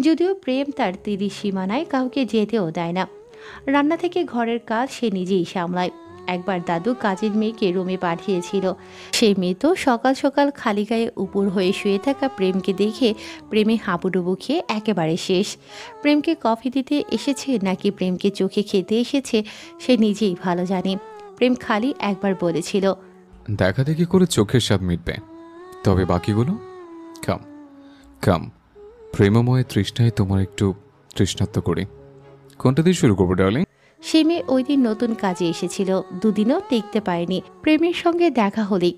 যদিও প্রেম তার 30 সীমানায় কাউকে যেতেও দেয় না। রান্না থেকে ঘরের কাজ সে নিজেই সামলায়। একবার দাদু কাজের মেয়েকে রুমে পাঠিয়েছিল। সেই মেয়ে তো সকাল সকাল খালি গায়ে উপর হয়ে শুয়ে থাকা প্রেমকে দেখে প্রেমে হাঁপুডুবু খেয়ে একেবারে শেষ। প্রেমকে কফি দিতে এসেছে নাকি প্রেমকে চোখে খেতে এসেছে সে নিজেই ভালো জানে। প্রেম খালি একবার বলেছিল, দেখা দেখি করে চোখের স্বাদ মিটবে, তবে বাকিগুলো কাম কাম। প্রেমময় তৃষ্ণায় তোমার একটু তৃষ্ণাত্ম করি। কোনটা দিয়ে শুরু করবো ডার্লিং? সে মেয়ে ওই দিন নতুন কাজে এসেছিল, 2 দিনও টিকতে পারেনি। প্রেমের সঙ্গে দেখা হলেই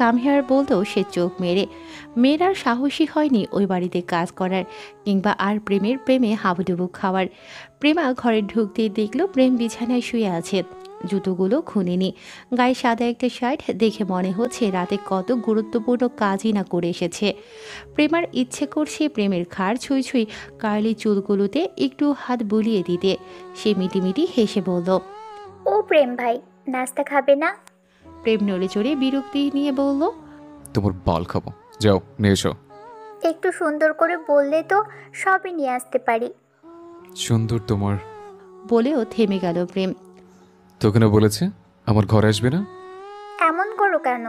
কাম হেয়ার বলতেও সে চোখ মেরে। মেয়ের আর সাহসী হয়নি ওই বাড়িতে কাজ করার, কিংবা আর প্রেমের প্রেমে হাবুডুবু খাওয়ার। প্রেমা ঘরে ঢুকতেই দেখল প্রেম বিছানায় শুয়ে আছে, জুতোগুলো খুনেনি, গায়ে সাদা একটা শার্ট। দেখে মনে হচ্ছে রাতে কত গুরুত্বপূর্ণ কাজই না করে এসেছে। প্রেমার ইচ্ছে করছে প্রেমের ঘাড় ছুঁই ছুঁই কার্লি চুলগুলোতে একটু হাত বুলিয়ে দিতে। সে মিটিমিটি হেসে বলল, ও প্রেম ভাই, নাস্তা খাবে না? প্রেম নড়ে চড়ে বিরক্তি নিয়ে বলল, তোমার বাল খাবো, যাও নিয়ে এসো। একটু সুন্দর করে বললে তো সবই নিয়ে আসতে পারি। সুন্দর তোমার বলেও থেমে গেল প্রেম। তোকে না বলেছে আমার ঘরে আসবে না? এমন করো কেন?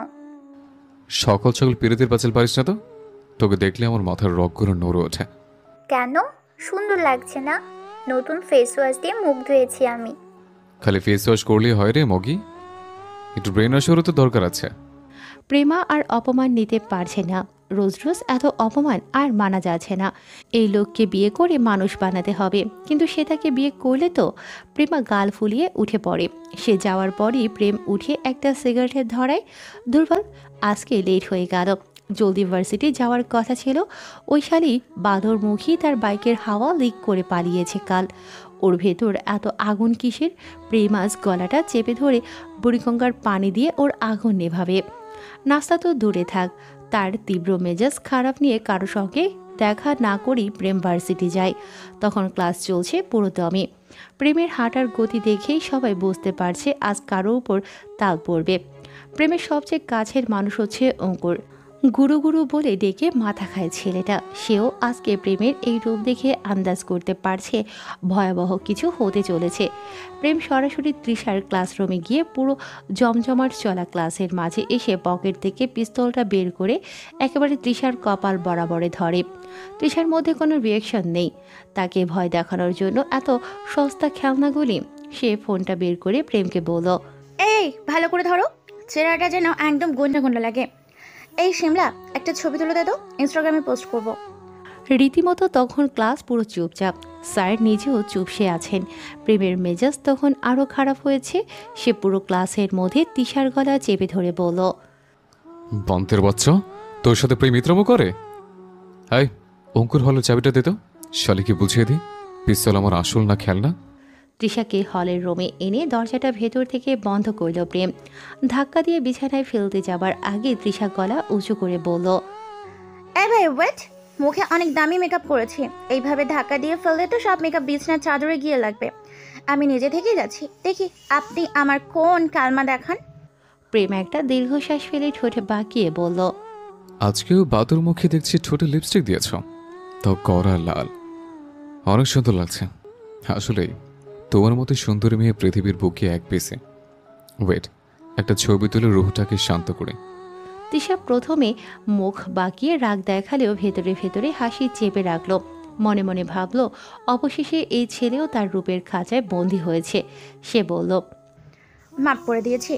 সকাল সকাল পিরিতের পাঁচিল পারিস না তো? তোকে দেখলে আমার মাথার রগগুলো নড়ে ওঠে। কেন? সুন্দর লাগছে না? নতুন ফেস ওয়াশ দিয়ে মুখ ধুয়েছি আমি। খালি ফেস ওয়াশ করলেই হয় রে মগি? একটু ব্রেন ওয়াশেরও তো দরকার আছে। প্রেমা আর অপমান নিতে পারছে না। রোজ রোজ এত অপমান আর মানা যাচ্ছে না। এই লোককে বিয়ে করে মানুষ বানাতে হবে, কিন্তু সে তাকে বিয়ে করলে তো। প্রেমা গাল ফুলিয়ে উঠে পড়ে। সে যাওয়ার পরই প্রেম উঠে একটা সিগারেটের ধরায়। দুর্বল, আজকে লেট হয়ে গেল। জলদি ভার্সিটি যাওয়ার কথা ছিল। ওই শালি বাঁদরমুখী তার বাইকের হাওয়া লিক করে পালিয়েছে কাল। ওর ভেতর এত আগুন কিসের? প্রেমাস গলাটা চেপে ধরে বুড়িগঙ্গার পানি দিয়ে ওর আগুন নেভাবে। নাস্তা তো দূরে থাক, তার তীব্র মেজাজ খারাপ নিয়ে কারো সঙ্গে দেখা না করেই প্রেম ভার্সিটি যায়। তখন ক্লাস চলছে পুরো দমে। প্রেমের হাঁটার গতি দেখেই সবাই বুঝতে পারছে আজ কারো উপর তাল পড়বে। প্রেমের সবচেয়ে কাছের মানুষ হচ্ছে অঙ্কুর। গুরু গুরু বলে ডেকে মাথা খায় ছেলেটা। সেও আজকে প্রেমের এই রূপ দেখে আন্দাজ করতে পারছে ভয়াবহ কিছু হতে চলেছে। প্রেম সরাসরি তৃষার ক্লাসরুমে গিয়ে পুরো জমজমাট চলা ক্লাসের মাঝে এসে পকেট থেকে পিস্তলটা বের করে একেবারে তৃষার কপাল বরাবরে ধরে। তৃষার মধ্যে কোনো রিয়াকশন নেই। তাকে ভয় দেখানোর জন্য এত সস্তা খেলনাগুলি। সে ফোনটা বের করে প্রেমকে বলল, এই ভালো করে ধরো, চেহারাটা যেন একদম গুন্ডা গুন্ডা লাগে। এই শিমলা, একটা ছবি তুলে দে তো, ইনস্টাগ্রামে পোস্ট করব। রীতিমতো তখন ক্লাস পুরো চুপচাপ। স্যার নিজেও চুপসে আছেন। প্রেমের মেজাজ তখন আরও খারাপ হয়েছে। সে পুরো ক্লাসের মধ্যে তিশার গলা চেপে ধরে বলল, বন্তের বাচ্চা, তোর সাথে প্রেম মিত্রমো করে? হাই, অঙ্কুর হলের চাবিটা দে তো, শালিকে বুঝিয়ে দি পিস্তল আমার আসল না খেলনা। তৃষাকে হলের রুমে এনে দরজাটা ভেতর থেকে বন্ধ করল প্রেম। ধাক্কা দিয়ে বিছানায় ফেলতে যাবার আগে তৃষা গলা উঁচু করে বলল, এই ভাই ওয়েট, মুখে অনেক দামি মেকআপ করেছি, এইভাবে ধাক্কা দিয়ে ফেললে তো সব মেকআপ বিছনার চাদরে গিয়ে লাগবে। আমি নিজে থেকেই যাচ্ছি, দেখি আপনি আমার কোন কালমা দেখান। প্রেম একটা দীর্ঘশ্বাস ফেলে ঠোঁটে বাঁকিয়ে বলল, আজকেও বাদুর মুখে দেখছি ঠোঁটে লিপস্টিক দিয়েছ, তাও কড়া লাল, অনেক সুন্দর লাগছে। আসলেই তোমার মতো সুন্দরী মেয়ে পৃথিবীর বুকে এক পেছে। ওয়েট, একটা ছবি তুলে রুহটাকে শান্ত করে। তৃষা প্রথমে মুখ বাঁকিয়ে রাগ দেখালেও ভেতরে ভেতরে হাসি চেপে রাখল। মনে মনে ভাবল অবশেষে এই ছেলেও তার রূপের খাঁচায় বন্দী হয়েছে। সে বলল, মাপ করে দিয়েছি,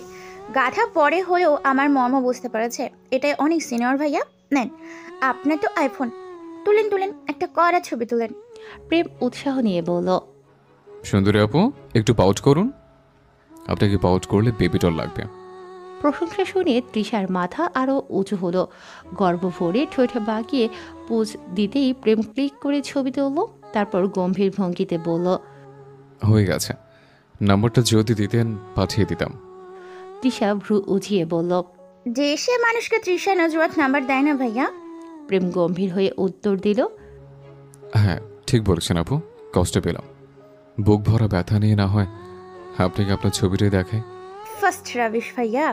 গাধা পরে হলেও আমার মর্ম বুঝতে পেরেছে। এটাই অনেক সিনিয়র ভাইয়া। নেন, আপনার তো আইফোন, তুলেন তুলেন, একটা কড়া ছবি তুলেন। প্রেম উৎসাহ নিয়ে বলল, সুন্দরী আপু, একটু পাউট করুন। আপনাকে পাউট করলে বেবিটল লাগবে। প্রশংসা শুনে তৃষার মাথা আরও উঁচু হলো। গর্ব ভরে ঠোঁটে বাঁকিয়ে পোজ দিতেই প্রেম ক্লিক করে ছবি তুলল। তারপর গম্ভীর ভঙ্গিতে বলল, হয়ে গেছে, নাম্বারটা যদি দিতেন পাঠিয়ে দিতাম। তৃষা ভ্রু উঁচিয়ে বলল, যে সে মানুষকে তৃষা নজরত নাম্বার দেয় না ভাইয়া। প্রেম গম্ভীর হয়ে উত্তর দিল, হ্যাঁ ঠিক বলেছেন আপু, কষ্ট পেলাম। বুক ভরা ব্যথা নিয়ে না হয় আপনাকে আপনার ছবিটাই দেখায়। ফার্স্ট রাবিশ ভাইয়া।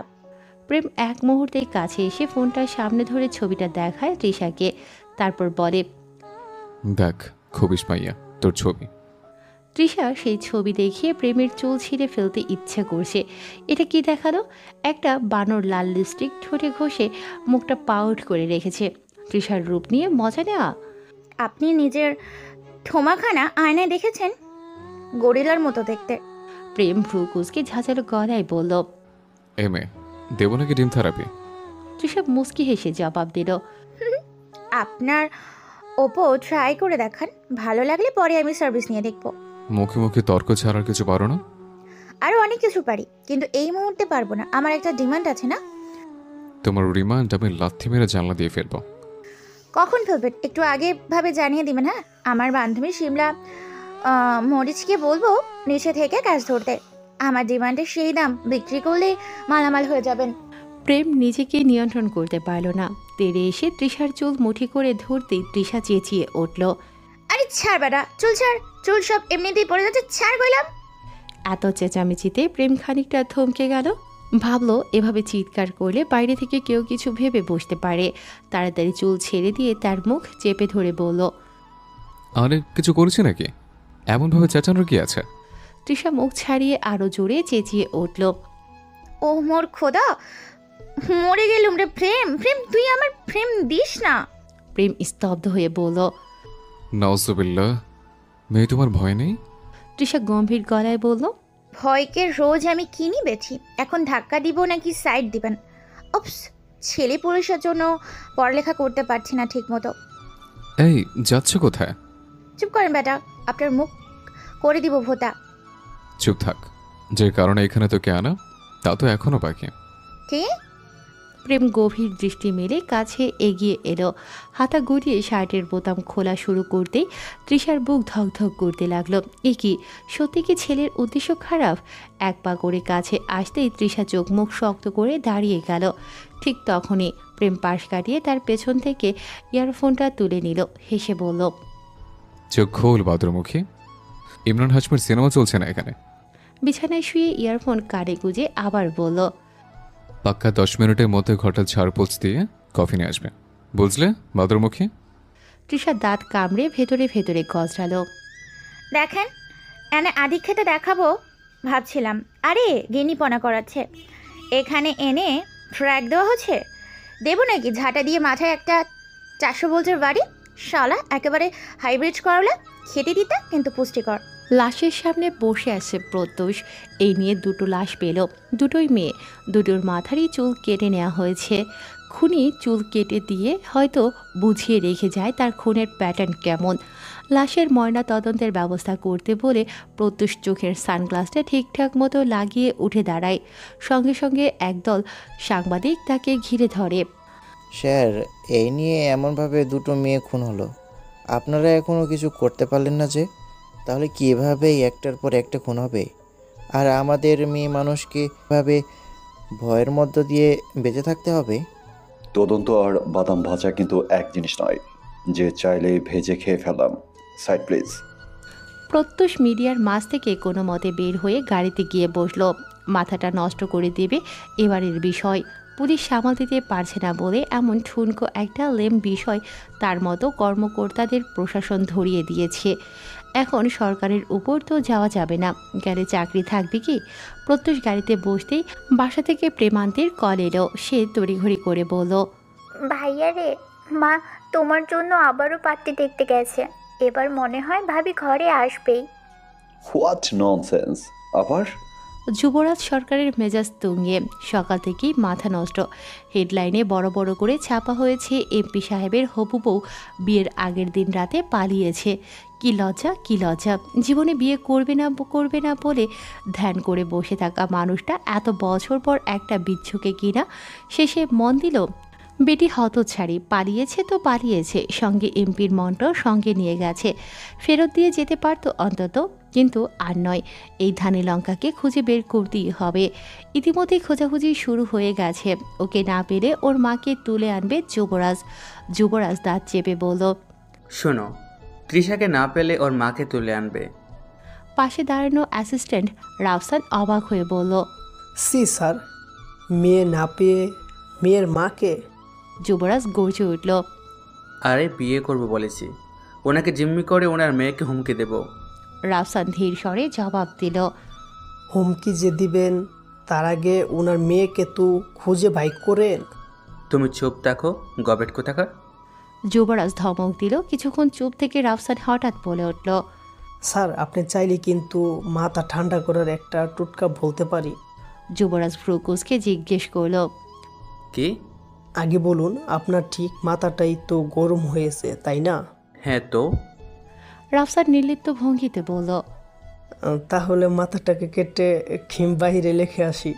প্রেম এক মুহূর্তে কাছে এসে ফোনটা সামনে ধরে ছবিটা দেখায় তৃষাকে। তারপর বলে, দেখ খুবিস মাইয়া তোর ছবি। তৃষা সেই ছবি দেখিয়ে প্রেমের চুল ছিঁড়ে ফেলতে ইচ্ছে করছে। এটা কি দেখালো? একটা বানর লাল লিপস্টিক ঠোঁটে ঘষে মুখটা পাউট করে রেখেছে। তৃষার রূপ নিয়ে মজা নেওয়া। আপনি নিজের থোমাখানা আয়নায় দেখেছেন? গরিলার মতো দেখতে। প্রেম ভ্রু কুচকে ঝাঁঝালো গলায় বলল, এমএ দেব নাকি ডিম থেরাপি? তৃষা মুচকি হেসে জবাব দিল, আপনার ওপর ট্রাই করে দেখান, ভালো লাগলে পরে আমি সার্ভিস নিয়ে দেখবো। মুখে মুখে তর্ক ছাড়ার কিছু পারো না? আরও অনেক কিছু পারি, কিন্তু এই মুহূর্তে পারবো না। আমার একটা ডিমান্ড আছে না? তোমার রিমান্ড আমি লাথি মেরে জানলা দিয়ে ফেলবো। কখন ফেলবেন একটু আগে ভাবে জানিয়ে দিবেন। হ্যাঁ, আমার বান্ধবী শিমলা মরিচকে বলবো নিচে থেকে কাজ ধরতে। আমার ডিমান্ডের সেই দাম বিক্রি করলে মালামাল হয়ে যাবেন। প্রেম নিজেকে নিয়ন্ত্রণ করতে পারল না। তেড়ে এসে তৃষার চুল মুঠি করে ধরতেই তৃষা চেঁচিয়ে উঠল, আরে ছাড় বেটা, চুল ছাড়, চুল সব এমনিতেই পড়ে যাচ্ছে, ছাড় কইলাম। এত চেঁচামেচিতে প্রেম খানিকটা থমকে গেল। ভাবলো এভাবে চিৎকার করলে বাইরে থেকে কেউ কিছু ভেবে বসতে পারে। তাড়াতাড়ি চুল ছেড়ে দিয়ে তার মুখ চেপে ধরে বলল, আরে কিছু করেছি নাকি? এমনভাবে চেঁচানোর কি আছে? তৃষা মুখ ছাড়িয়ে আরো জোরে চেঁচিয়ে উঠল, ও মোর খোদা, মরে গেলুম রে প্রেম। প্রেম তুই আমার প্রেম দিস না। প্রেম স্তব্ধ হয়ে বলল, নাউজুবিল্লাহ, মেয়ে তোমার ভয় নেই? তৃষা গম্ভীর গলায় বলল, ভয়কে রোজ আমি কিনি বেছি। এখন ধাক্কা দিব নাকি সাইড দিবেন? ওপস, ছেলে পুরুষের জন্য পড়ালেখা করতে পারছি না ঠিক মতো। এই যাচ্ছ কোথায়? চুপ করেন বেটা, আপনার মুখ করে দিব ভোতা। চুপ থাক। যে কারণে এখানে তোকে আনা তা তো এখনো বাকি। কে? প্রেম গভীর দৃষ্টি মেলে কাছে এগিয়ে এলো। হাতা গড়িয়ে শার্টের বোতাম খোলা শুরু করতেই তৃষার বুক ধকধক করতে লাগলো। এ কি, সত্যি কি ছেলের উদ্দেশ্য খারাপ? এক পা করে কাছে আসতেই তৃষা চোখ মুখ শক্ত করে দাঁড়িয়ে গেল। ঠিক তখনই প্রেম পাশ কাটিয়ে তার পেছন থেকে ইয়ারফোনটা তুলে নিল। হেসে বলল, চোখ খোল বাদরমুখী, ইমরান হাশমির সিনেমা চলছে না এখানে। বিছানায় শুয়ে ইয়ারফোন কানে গুঁজে আবার বলল, পাক্কা 10 মিনিটের মধ্যে ঘরটা ঝাড়পোছ দিয়ে কফি নিয়ে আসবে, বুঝলে বাদরমুখী? তৃষা দাঁত কামড়ে ভেতরে ভেতরে গজরালো। দেখেন, এনে আদি খেতে দেখাবো ভাবছিলাম, আরে গেনিপনা করাচ্ছে। এখানে এনে ফ্র্যাক দেওয়া হচ্ছে। দেবো নাকি ঝাঁটা দিয়ে মাথায় একটা 400 ভোল্টের বাড়ি? শালা একেবারে হাইব্রিড করলা, খেতে দিতে কিন্তু পুষ্টিকর। লাশের সামনে বসে আছে প্রত্যুষ। এই নিয়ে দুটো লাশ পেল, দুটোই মেয়ে। দুটোর মাথারই চুল কেটে নেওয়া হয়েছে। খুনি চুল কেটে দিয়ে হয়তো বুঝিয়ে রেখে যায় তার খুনের প্যাটার্ন কেমন। লাশের ময়না তদন্তের ব্যবস্থা করতে বলে প্রত্যুষ চোখের সানগ্লাসটা ঠিকঠাক মতো লাগিয়ে উঠে দাঁড়ায়। সঙ্গে সঙ্গে একদল সাংবাদিক তাকে ঘিরে ধরে। স্যার, এই নিয়ে এমনভাবে দুটো মেয়ে খুন হলো, আপনারা এখনও কিছু করতে পারলেন না যে? তাহলে কীভাবেই একটার পর একটা খুন হবে? আর আমাদের মেয়ে মানুষকে এভাবে ভয়ের মধ্য দিয়ে বেঁচে থাকতে হবে? তদন্ত আর বাদাম ভাজা কিন্তু এক জিনিস নয় যে চাইলেই ভেজে খেয়ে ফেললাম। Side please. প্রত্যুষ মিডিয়ার মাঝ থেকে কোনো মতে বের হয়ে গাড়িতে গিয়ে বসলো। মাথাটা নষ্ট করে দেবে এবারের বিষয়। পুলিশ সামাল দিতে পারছে না বলে এমন ঠুনকো একটা লেম বিষয় তার মতো কর্মকর্তাদের প্রশাসন ধরিয়ে দিয়েছে। এখন সরকারের উপর তো যাওয়া যাবে না, গেলে চাকরি থাকবে কি? প্রত্যুষ গাড়িতে বসতেই বাসা থেকে প্রেমান্তের কল এলো। সে তড়িঘড়ি করে বলল, ভাইয়া রে, মা তোমার জন্য আবারও পাত্রী দেখতে গেছে। এবার মনে হয় ভাবি ঘরে আসবেই। What nonsense! আবার? যুবরাজ সরকারের মেজাজ তুঙ্গে। সকাল থেকেই মাথা নষ্ট। হেডলাইনে বড় বড় করে ছাপা হয়েছে এমপি সাহেবের হবু বউ বিয়ের আগের দিন রাতে পালিয়েছে। কি লজ্জা, কি লজ্জা! জীবনে বিয়ে করবে না বলে ধ্যান করে বসে থাকা মানুষটা এত বছর পর একটা বিচ্ছুকে কিনা শেষে মন দিল। বেটি হতচ্ছাড়ি, পালিয়েছে তো পালিয়েছে, সঙ্গে এমপির মনটাও সঙ্গে নিয়ে গেছে। ফেরত দিয়ে যেতে পারতো অন্তত, কিন্তু আর নয়। এই ধানি লঙ্কাকে খুঁজে বের করতেই হবে। ইতিমধ্যেই খোঁজাখুঁজি শুরু হয়ে গেছে। ওকে না পেলে ওর মাকে তুলে আনবে যুবরাজ। যুবরাজ দাঁত চেপে বলল, শোনো, তৃষাকে না পেলে ওর মাকে তুলে আনবে। পাশে দাঁড়ানো অ্যাসিস্ট্যান্ট রাফসান অবাক হয়ে বলল, সি স্যার, মেয়ে না পেয়ে মেয়ের মাকে? যুবরাজ গর্জে উঠল, আরে বিয়ে করব বলেছি, ওনাকে জিম্মি করে ওনার মেয়েকে হুমকি দেব। রাফসান ধীর স্বরে জবাব দিল, হুমকি যে দিবেন তার আগে ওনার মেয়েকে তো খুঁজে বাইক করেন। তুমি চুপ থাকো গবেট কোথাকার। যুবরাজ ধমক দিল। কিছুক্ষণ চুপ থেকে রাফসান হঠাৎ বলে উঠল, স্যার, আপনি চাইলে কিন্তু মাথা ঠান্ডা করার একটা টুটকা বলতে পারি। যুবরাজ ফ্রুকুসকে জিজ্ঞেস করল, কি? আগে বলুন, আপনার ঠিক মাথাটাই তো গরম হয়েছে, তাই না? হ্যাঁ তো। রাফসান নির্লিপ্ত ভঙ্গিতে বলল, তাহলে মাথাটাকে কেটে খিম বাহিরে লেখে আসি।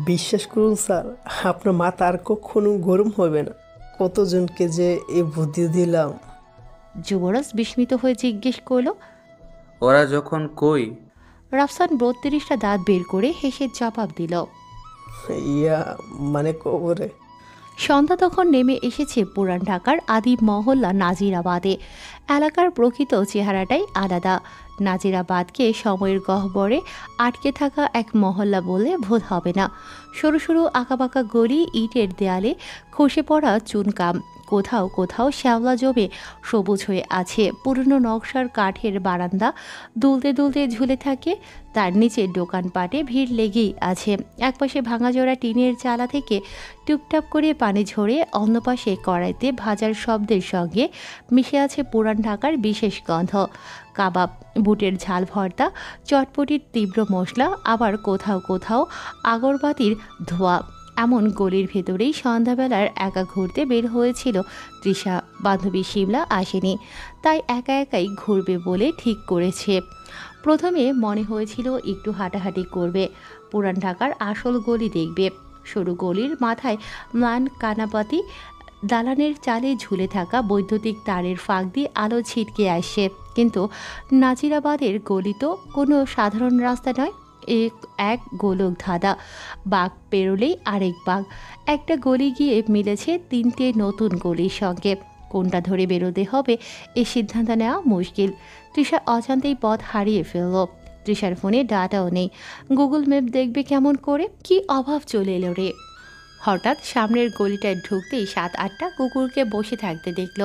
বিশ্বাস করুন স্যার, আপনার মাথা আর কখনো গরম হবে না। কতজনকে যে এই বুদ্ধি দিলাম। যুবরাজ বিস্মিত হয়ে জিজ্ঞেস করল, ওরা যখন কই? রাফসান 32টা দাঁত বের করে হেসে জবাব দিল, ইয়া মানে কবরে। সন্ধ্যা তখন নেমে এসেছে পুরান ঢাকার আদি মহল্লা নাজিরাবাদে। এলাকার প্রকৃত চেহারাটাই আলাদা। নাজিরাবাদকে সময়ের গহ্বরে আটকে থাকা এক মহল্লা বলে ভুল হবে না। সরু সরু আঁকাবাঁকা গলি, ইটের দেয়ালে খসে পড়া চুনকাম, কোথাও কোথাও শ্যাওলা জমে সবুজ হয়ে আছে। পুরনো নকশার কাঠের বারান্দা দুলতে দুলতে ঝুলে থাকে, তার নিচে দোকানপাটে ভিড় লেগেই আছে। একপাশে ভাঙাজোড়া টিনের চালা থেকে টুপটাপ করে পানি ঝরে, অন্য পাশে কড়াইতে ভাজার শব্দের সঙ্গে মিশে আছে পুরান ঢাকার বিশেষ গন্ধ। কাবাব, বুটের ঝাল ভর্তা, চটপটির তীব্র মশলা, আবার কোথাও কোথাও আগরবাতির ধোঁয়া। এমন গলির ভেতরেই সন্ধ্যাবেলার একা ঘুরতে বের হয়েছিল তৃষা। বান্ধবী শিমলা আসেনি, তাই একা একাই ঘুরবে বলে ঠিক করেছে। প্রথমে মনে হয়েছিল একটু হাঁটাহাঁটি করবে, পুরান ঢাকার আসল গলি দেখবে। সরু গলির মাথায় ম্লান কানাপাতি, দালানের চালে ঝুলে থাকা বৈদ্যুতিক তারের ফাঁক দিয়ে আলো ছিটকে আসে। কিন্তু নাজিরাবাদের গলি তো কোনো সাধারণ রাস্তা নয়, এক গোলক ধাঁধা। বাঘ পেরোলেই আরেক বাঘ। একটা গলি গিয়ে মিলেছে তিনটে নতুন গলির সঙ্গে। কোনটা ধরে বেরোতে হবে এই সিদ্ধান্ত নেওয়া মুশকিল। তৃষা অজান্তেই পথ হারিয়ে ফেলল। তৃষার ফোনে ডাটাও নেই, গুগল ম্যাপ দেখবে কেমন করে? কি অভাব চলে এলো রে। হঠাৎ সামনের গলিটায় ঢুকতেই 7-8টা কুকুরকে বসে থাকতে দেখল।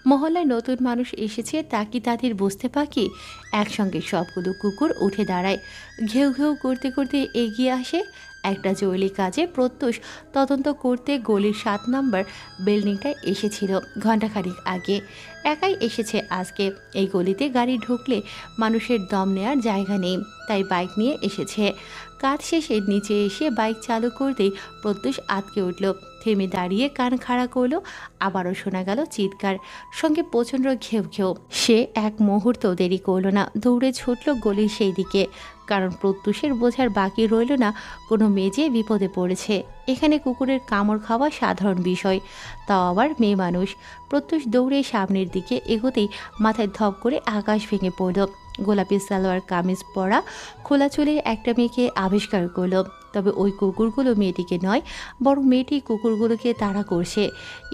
মহল্লায় নতুন মানুষ এসেছে তা কি তাদের বুঝতে পাকি? একসঙ্গে সবগুলো কুকুর উঠে দাঁড়ায়, ঘেউ ঘেউ করতে করতে এগিয়ে আসে। একটা জরুরি কাজে প্রত্যুষ তদন্ত করতে গলির 7 নম্বর বিল্ডিংটায় এসেছিল ঘণ্টাখানিক আগে। একাই এসেছে আজকে। এই গলিতে গাড়ি ঢুকলে মানুষের দম নেওয়ার জায়গা নেই, তাই বাইক নিয়ে এসেছে। কাজ শেষে নিচে এসে বাইক চালু করতেই প্রত্যুষ আটকে উঠল, থেমে দাঁড়িয়ে কান খাড়া করলো। আবারও শোনা গেল চিৎকার, সঙ্গে প্রচণ্ড ঘেউ ঘেউ। সে এক মুহূর্ত দেরি করল না, দৌড়ে ছুটল গলির সেই দিকে। কারণ প্রত্যুষের বোঝার বাকি রইল না কোনো মেয়ে যে বিপদে পড়েছে। এখানে কুকুরের কামড় খাওয়া সাধারণ বিষয়, তাও আবার মেয়ে মানুষ। প্রত্যুষ দৌড়ে সামনের দিকে এগোতেই মাথায় ধপ করে আকাশ ভেঙে পড়ল। গোলাপি সালোয়ার কামিজ পরা খোলা চুলে একটা মেয়েকে আবিষ্কার করল। তবে ওই কুকুরগুলো মেয়েটিকে নয়, বরং মেয়েটি কুকুরগুলোকে তাড়া করছে।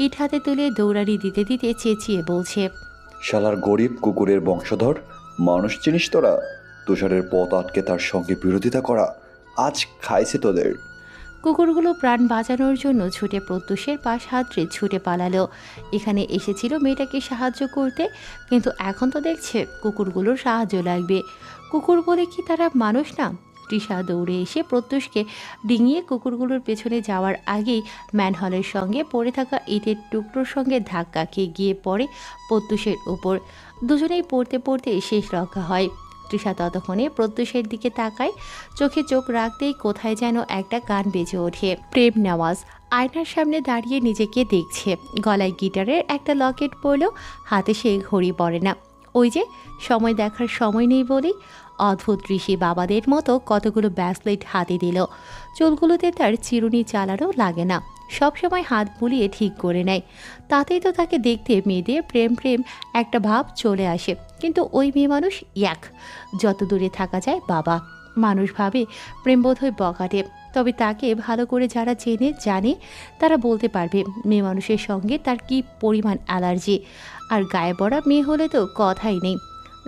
ইট হাতে তুলে দৌড়ানি দিতে দিতে চেঁচিয়ে বলছে, শালার গরিব কুকুরের বংশধর, মানুষ চিনিস তোরা? তুষারের পথ আটকে তার সঙ্গে বিরোধিতা করা আজ খাইছে তোদের। কুকুরগুলো প্রাণ বাঁচানোর জন্য ছুটে প্রত্যুষের পাশ হাতড়ে ছুটে পালালো। এখানে এসেছিল মেয়েটাকে সাহায্য করতে, কিন্তু এখন তো দেখছে কুকুরগুলোর সাহায্য লাগবে। কুকুর বলে কি তারা মানুষ না? তৃষা দৌড়ে এসে প্রত্যুষকে ডিঙিয়ে কুকুরগুলোর পেছনে যাওয়ার আগেই ম্যানহলের সঙ্গে পড়ে থাকা ইটের টুকরোর সঙ্গে ধাক্কা খেয়ে গিয়ে পড়ে প্রত্যুষের উপর। দুজনেই পড়তে পড়তে শেষ রক্ষা হয়। তৃষা ততক্ষণে প্রত্যুষের দিকে তাকায়, চোখে চোখ রাখতেই কোথায় যেন একটা গান বেজে ওঠে। প্রেম নেওয়াজ আয়নার সামনে দাঁড়িয়ে নিজেকে দেখছে। গলায় গিটারের একটা লকেট পরল, হাতে সে ঘড়ি পরে না। ওই যে সময় দেখার সময় নেই বলেই অদ্ভুত ঋষি বাবাদের মতো কতগুলো ব্যাসলেট হাতে দিল। চুলগুলোতে তার চিরুনি চালানো লাগে না, সবসময় হাত বুলিয়ে ঠিক করে নেয়। তাতেই তো তাকে দেখতে মেয়েদের প্রেম প্রেম একটা ভাব চলে আসে। কিন্তু ওই মেয়ে মানুষ এক, যত দূরে থাকা যায় বাবা। মানুষ ভাবে প্রেম বোধহয় বকাটে, তবে তাকে ভালো করে যারা চেনে জানে তারা বলতে পারবে মেয়ে মানুষের সঙ্গে তার কি পরিমাণ অ্যালার্জি। আর গায়ে পড়া মেয়ে হলে তো কথাই নেই।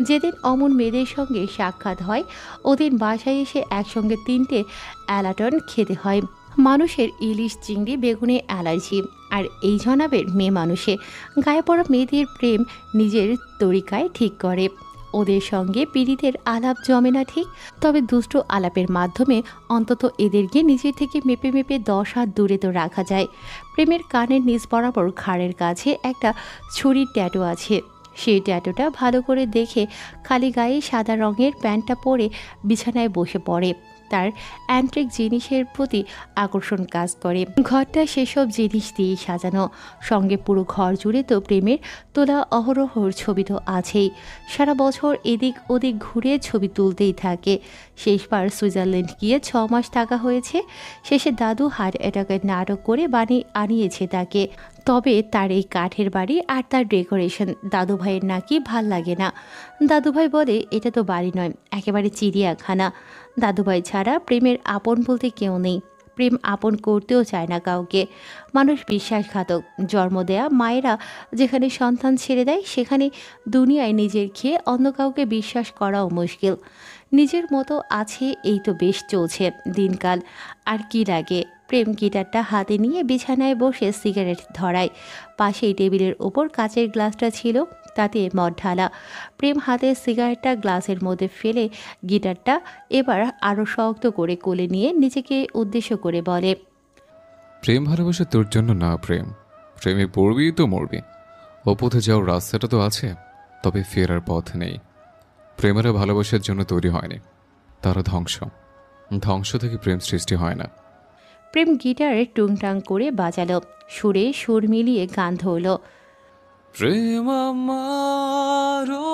যেদিন অমন মেয়েদের সঙ্গে সাক্ষাৎ হয়, ওদিন বাসায় এসে একসঙ্গে 3টে অ্যালাটন খেতে হয়। মানুষের ইলিশ, চিংড়ি, বেগুনে অ্যালার্জি, আর এই জনাবের মেয়ে মানুষে গায়ে পড়া মেয়েদের প্রেম নিজের তরিকায় ঠিক করে। ওদের সঙ্গে পীড়িতের আলাপ জমে না ঠিক, তবে দুষ্ট আলাপের মাধ্যমে অন্তত এদেরকে নিজের থেকে মেপে মেপে 10 হাত দূরে তো রাখা যায়। প্রেমের কানের নিচ বরাবর ঘাড়ের কাছে একটা ছুরির ট্যাটু আছে। সেই ট্যাটুটা ভালো করে দেখে খালি গায়ে সাদা রঙের প্যান্টটা পরে বিছানায় বসে পড়ে। তার অ্যান্ট্রিক জিনিসের প্রতি আকর্ষণ কাজ করে। ঘরটা সেসব জিনিস দিয়ে সাজানো, সঙ্গে পুরো ঘর জুড়ে তো প্রেমের তোলা অহরহর ছবি তো আছেই। সারা বছর এদিক ওদিক ঘুরে ছবি তুলতেই থাকে। শেষবার সুইজারল্যান্ড গিয়ে 6 মাস থাকা হয়েছে। শেষে দাদু হার্ট অ্যাটাকের নাটক করে আনিয়েছে তাকে। তবে তার এই কাঠের বাড়ি আর তার ডেকোরেশন দাদু ভাইয়ের নাকি ভাল লাগে না। দাদুভাই বলে এটা তো বাড়ি নয়, একেবারে চিড়িয়াখানা। দাদুভাই ছাড়া প্রেমের আপন বলতে কেউ নেই। প্রেম আপন করতেও চায় না কাউকে। মানুষ বিশ্বাসঘাতক। জন্ম দেয়া মায়েরা যেখানে সন্তান ছেড়ে দেয়, সেখানে দুনিয়ায় নিজের খেয়ে অন্য কাউকে বিশ্বাস করাও মুশকিল। নিজের মতো আছে, এই তো বেশ চলছে দিনকাল। আর কি লাগে? প্রেম গিটারটা হাতে নিয়ে বিছানায় বসে সিগারেট ধরায়। পাশেই টেবিলের ওপর কাচের গ্লাসটা ছিল, তাতে মদ ঢালা। প্রেম হাতে সিগারেটটা গ্লাসের মধ্যে ফেলে গিটারটা এবার আরও শক্ত করে কোলে নিয়ে নিজেকে উদ্দেশ্য করে বলে, প্রেম ভালোবাসা তোর জন্য না প্রেম, প্রেমে পড়বি তো মরবি। ও পথে যাওয়ার রাস্তাটা তো আছে, তবে ফেরার পথ নেই। প্রেমেরা ভালোবাসার জন্য তৈরি হয়নি, তারা ধ্বংস। ধ্বংস থেকে প্রেম সৃষ্টি হয় না। প্রেম গিটারে টুংটাং করে বাজালো, সুরে সুর মিলিয়ে গান ধরল। প্রেম আমার, ও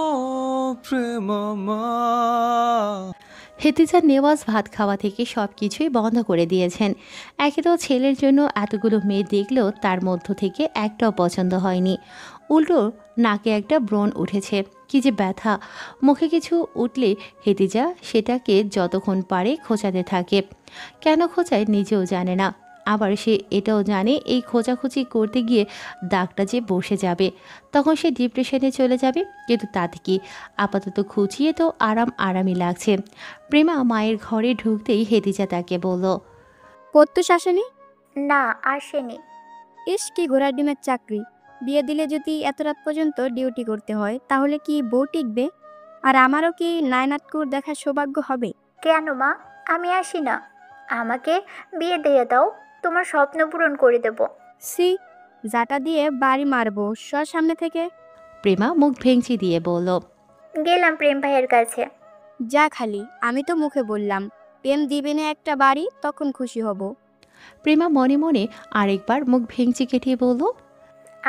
প্রেম আমার। হেতিজা নেওয়াজ ভাত খাওয়া থেকে সব কিছুই বন্ধ করে দিয়েছেন। একে তো ছেলের জন্য এতগুলো মেয়ে দেখলেও তার মধ্য থেকে একটাও পছন্দ হয়নি। উল্টো নাকে একটা ব্রণ উঠেছে, কি যে ব্যথা। মুখে কিছু উঠলে হেতিজা সেটাকে যতক্ষণ পারে খোঁচাতে থাকে। কেন খোঁচায় নিজেও জানে না। আবার সে এটাও জানে এই খোঁচাখুচি করতে গিয়ে দাগটা যে বসে যাবে, তখন সে ডিপ্রেশনে চলে যাবে। কিন্তু তাতে কি, আপাতত খুঁচিয়ে তো আরামই লাগছে। প্রেমা মায়ের ঘরে ঢুকতেই হেতিজা তাকে বলল, প্রত্যুষ আসেনি? না, আসেনি। ইস, কি ঘোড়ার ডিমের চাকরি। বিয়ে দিলে যদি এত রাত পর্যন্ত ডিউটি করতে হয় তাহলে কি বউ টিকবে? আর আমারও কি নায়নাতকুর দেখার সৌভাগ্য হবে? কেন মা, আমি আসি না? আমাকে বিয়ে দিয়ে দাও, তোমার স্বপ্ন পূরণ করে দেব। সি, জাটা দিয়ে বাড়ি মারবো সর সামনে থেকে। প্রেমা মুখ ভেঙচি দিয়ে বলল, গেলাম প্রেম ভাইয়ের কাছে। যা খালি, আমি তো মুখে বললাম প্রেম দিবে না একটা বাড়ি, তখন খুশি হব। প্রেমা মনে মনে আরেকবার মুখ ভেঙচি কেটিয়ে বলল,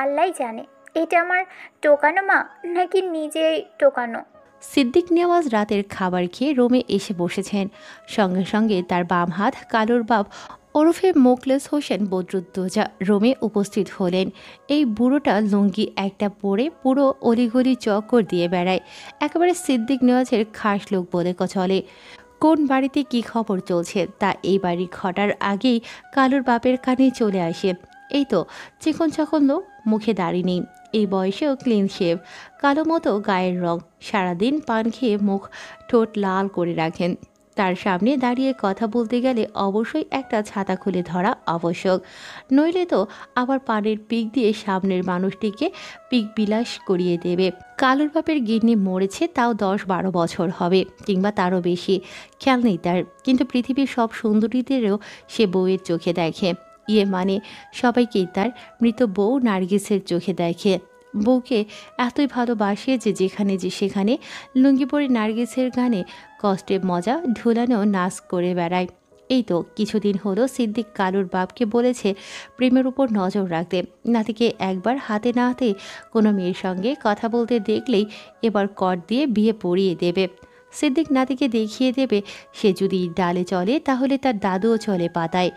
আল্লাহ জানে এটা আমার টোকানো মা নাকি নিজেই টোকানো। সিদ্দিক নেওয়াজ রাতের খাবার খেয়ে রুমে এসে বসেছেন। সঙ্গে সঙ্গে তার বাম হাত কালুর বাপ ওরফে মোখলেস হোসেন বদরুদ্দোজা রুমে উপস্থিত হলেন। এই বুড়োটা লুঙ্গি একটা পরে পুরো অলিগলি চক্কর দিয়ে বেড়ায়। একেবারে সিদ্দিক নেওয়াজের খাস লোক বলে চলে। কোন বাড়িতে কি খবর চলছে তা এই বাড়ি ঘটার আগেই কালুর বাপের কানে চলে আসে। এই তো চিকন চাকন লোক, মুখে দাড়ি নেই, এই বয়সেও ক্লিন শেভ, কালো মতো গায়ের রং, সারাদিন পান খেয়ে মুখ ঠোঁট লাল করে রাখেন। তার সামনে দাঁড়িয়ে কথা বলতে গেলে অবশ্যই একটা ছাতা খুলে ধরা আবশ্যক, নইলে তো আবার পানের পিক দিয়ে সামনের মানুষটিকে পিক বিলাস করিয়ে দেবে। কালুর বাপের গিন্নি মরেছে তাও 10-12 বছর হবে, কিংবা তারও বেশি, খেয়াল নেই তার। কিন্তু পৃথিবীর সব সুন্দরীদেরও সে বউয়ের চোখে দেখে, মানে সবাইকেই তার মৃত বউ নার্গিসের চোখে দেখে। বউকে এতই ভালোবাসে যে যেখানে যে সেখানে লুঙ্গি পরে নার্গিসের গানে কষ্টে মজা ঢুলানো নাচ করে বেড়ায়। এই তো কিছুদিন হলো সিদ্দিক কালুর বাপকে বলেছে প্রেমের উপর নজর রাখতে। নাতিকে একবার হাতে না হাতে কোনো মেয়ের সঙ্গে কথা বলতে দেখলেই এবার কর দিয়ে বিয়ে পড়িয়ে দেবে। সিদ্দিক নাতিকে দেখিয়ে দেবে সে যদি ডালে চলে তাহলে তার দাদুও চলে পাতায়।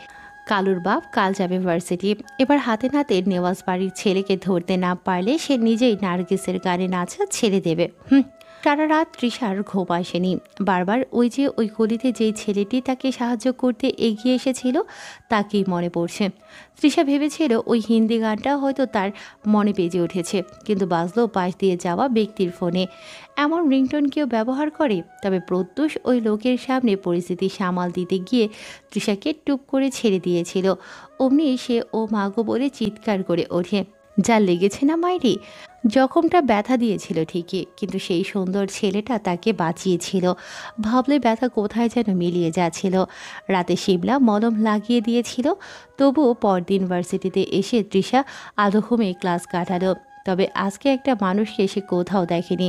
কালুর বাপ কাল যাবে ভার্সিটি, এবার হাতে নাতে নেওয়াজ বাড়ির ছেলেকে ধরতে না পারলে সে নিজেই নার্গিসের গানে নাচা ছেড়ে দেবে। সারা রাত তৃষার ঘুম আসেনি। বারবার ওই গলিতে যেই ছেলেটি তাকে সাহায্য করতে এগিয়ে এসেছিল তাকেই মনে পড়ছে। তৃষা ভেবেছিল ওই হিন্দি গানটা হয়তো তার মনে বেজে উঠেছে, কিন্তু বাজলো পাশ দিয়ে যাওয়া ব্যক্তির ফোনে। এমন রিংটোন কেউ ব্যবহার করে? তবে প্রত্যুষ ওই লোকের সামনে পরিস্থিতি সামাল দিতে গিয়ে তৃষাকে টুপ করে ছেড়ে দিয়েছিল। অমনি সে ও মাগো বলে চিৎকার করে ওঠে। যা লেগেছে না মাইরি! জখমটা ব্যথা দিয়েছিল ঠিকই, কিন্তু সেই সুন্দর ছেলেটা তাকে বাঁচিয়েছিল। ভাবলে ব্যথা কোথায় যেন মিলিয়ে যাচ্ছিল। রাতে শিমলা মলম লাগিয়ে দিয়েছিল। তবুও পরদিন ভার্সিটিতে এসে তৃষা আধো ঘুমে ক্লাস কাটালো। তবে আজকে একটা মানুষকে সে কোথাও দেখেনি।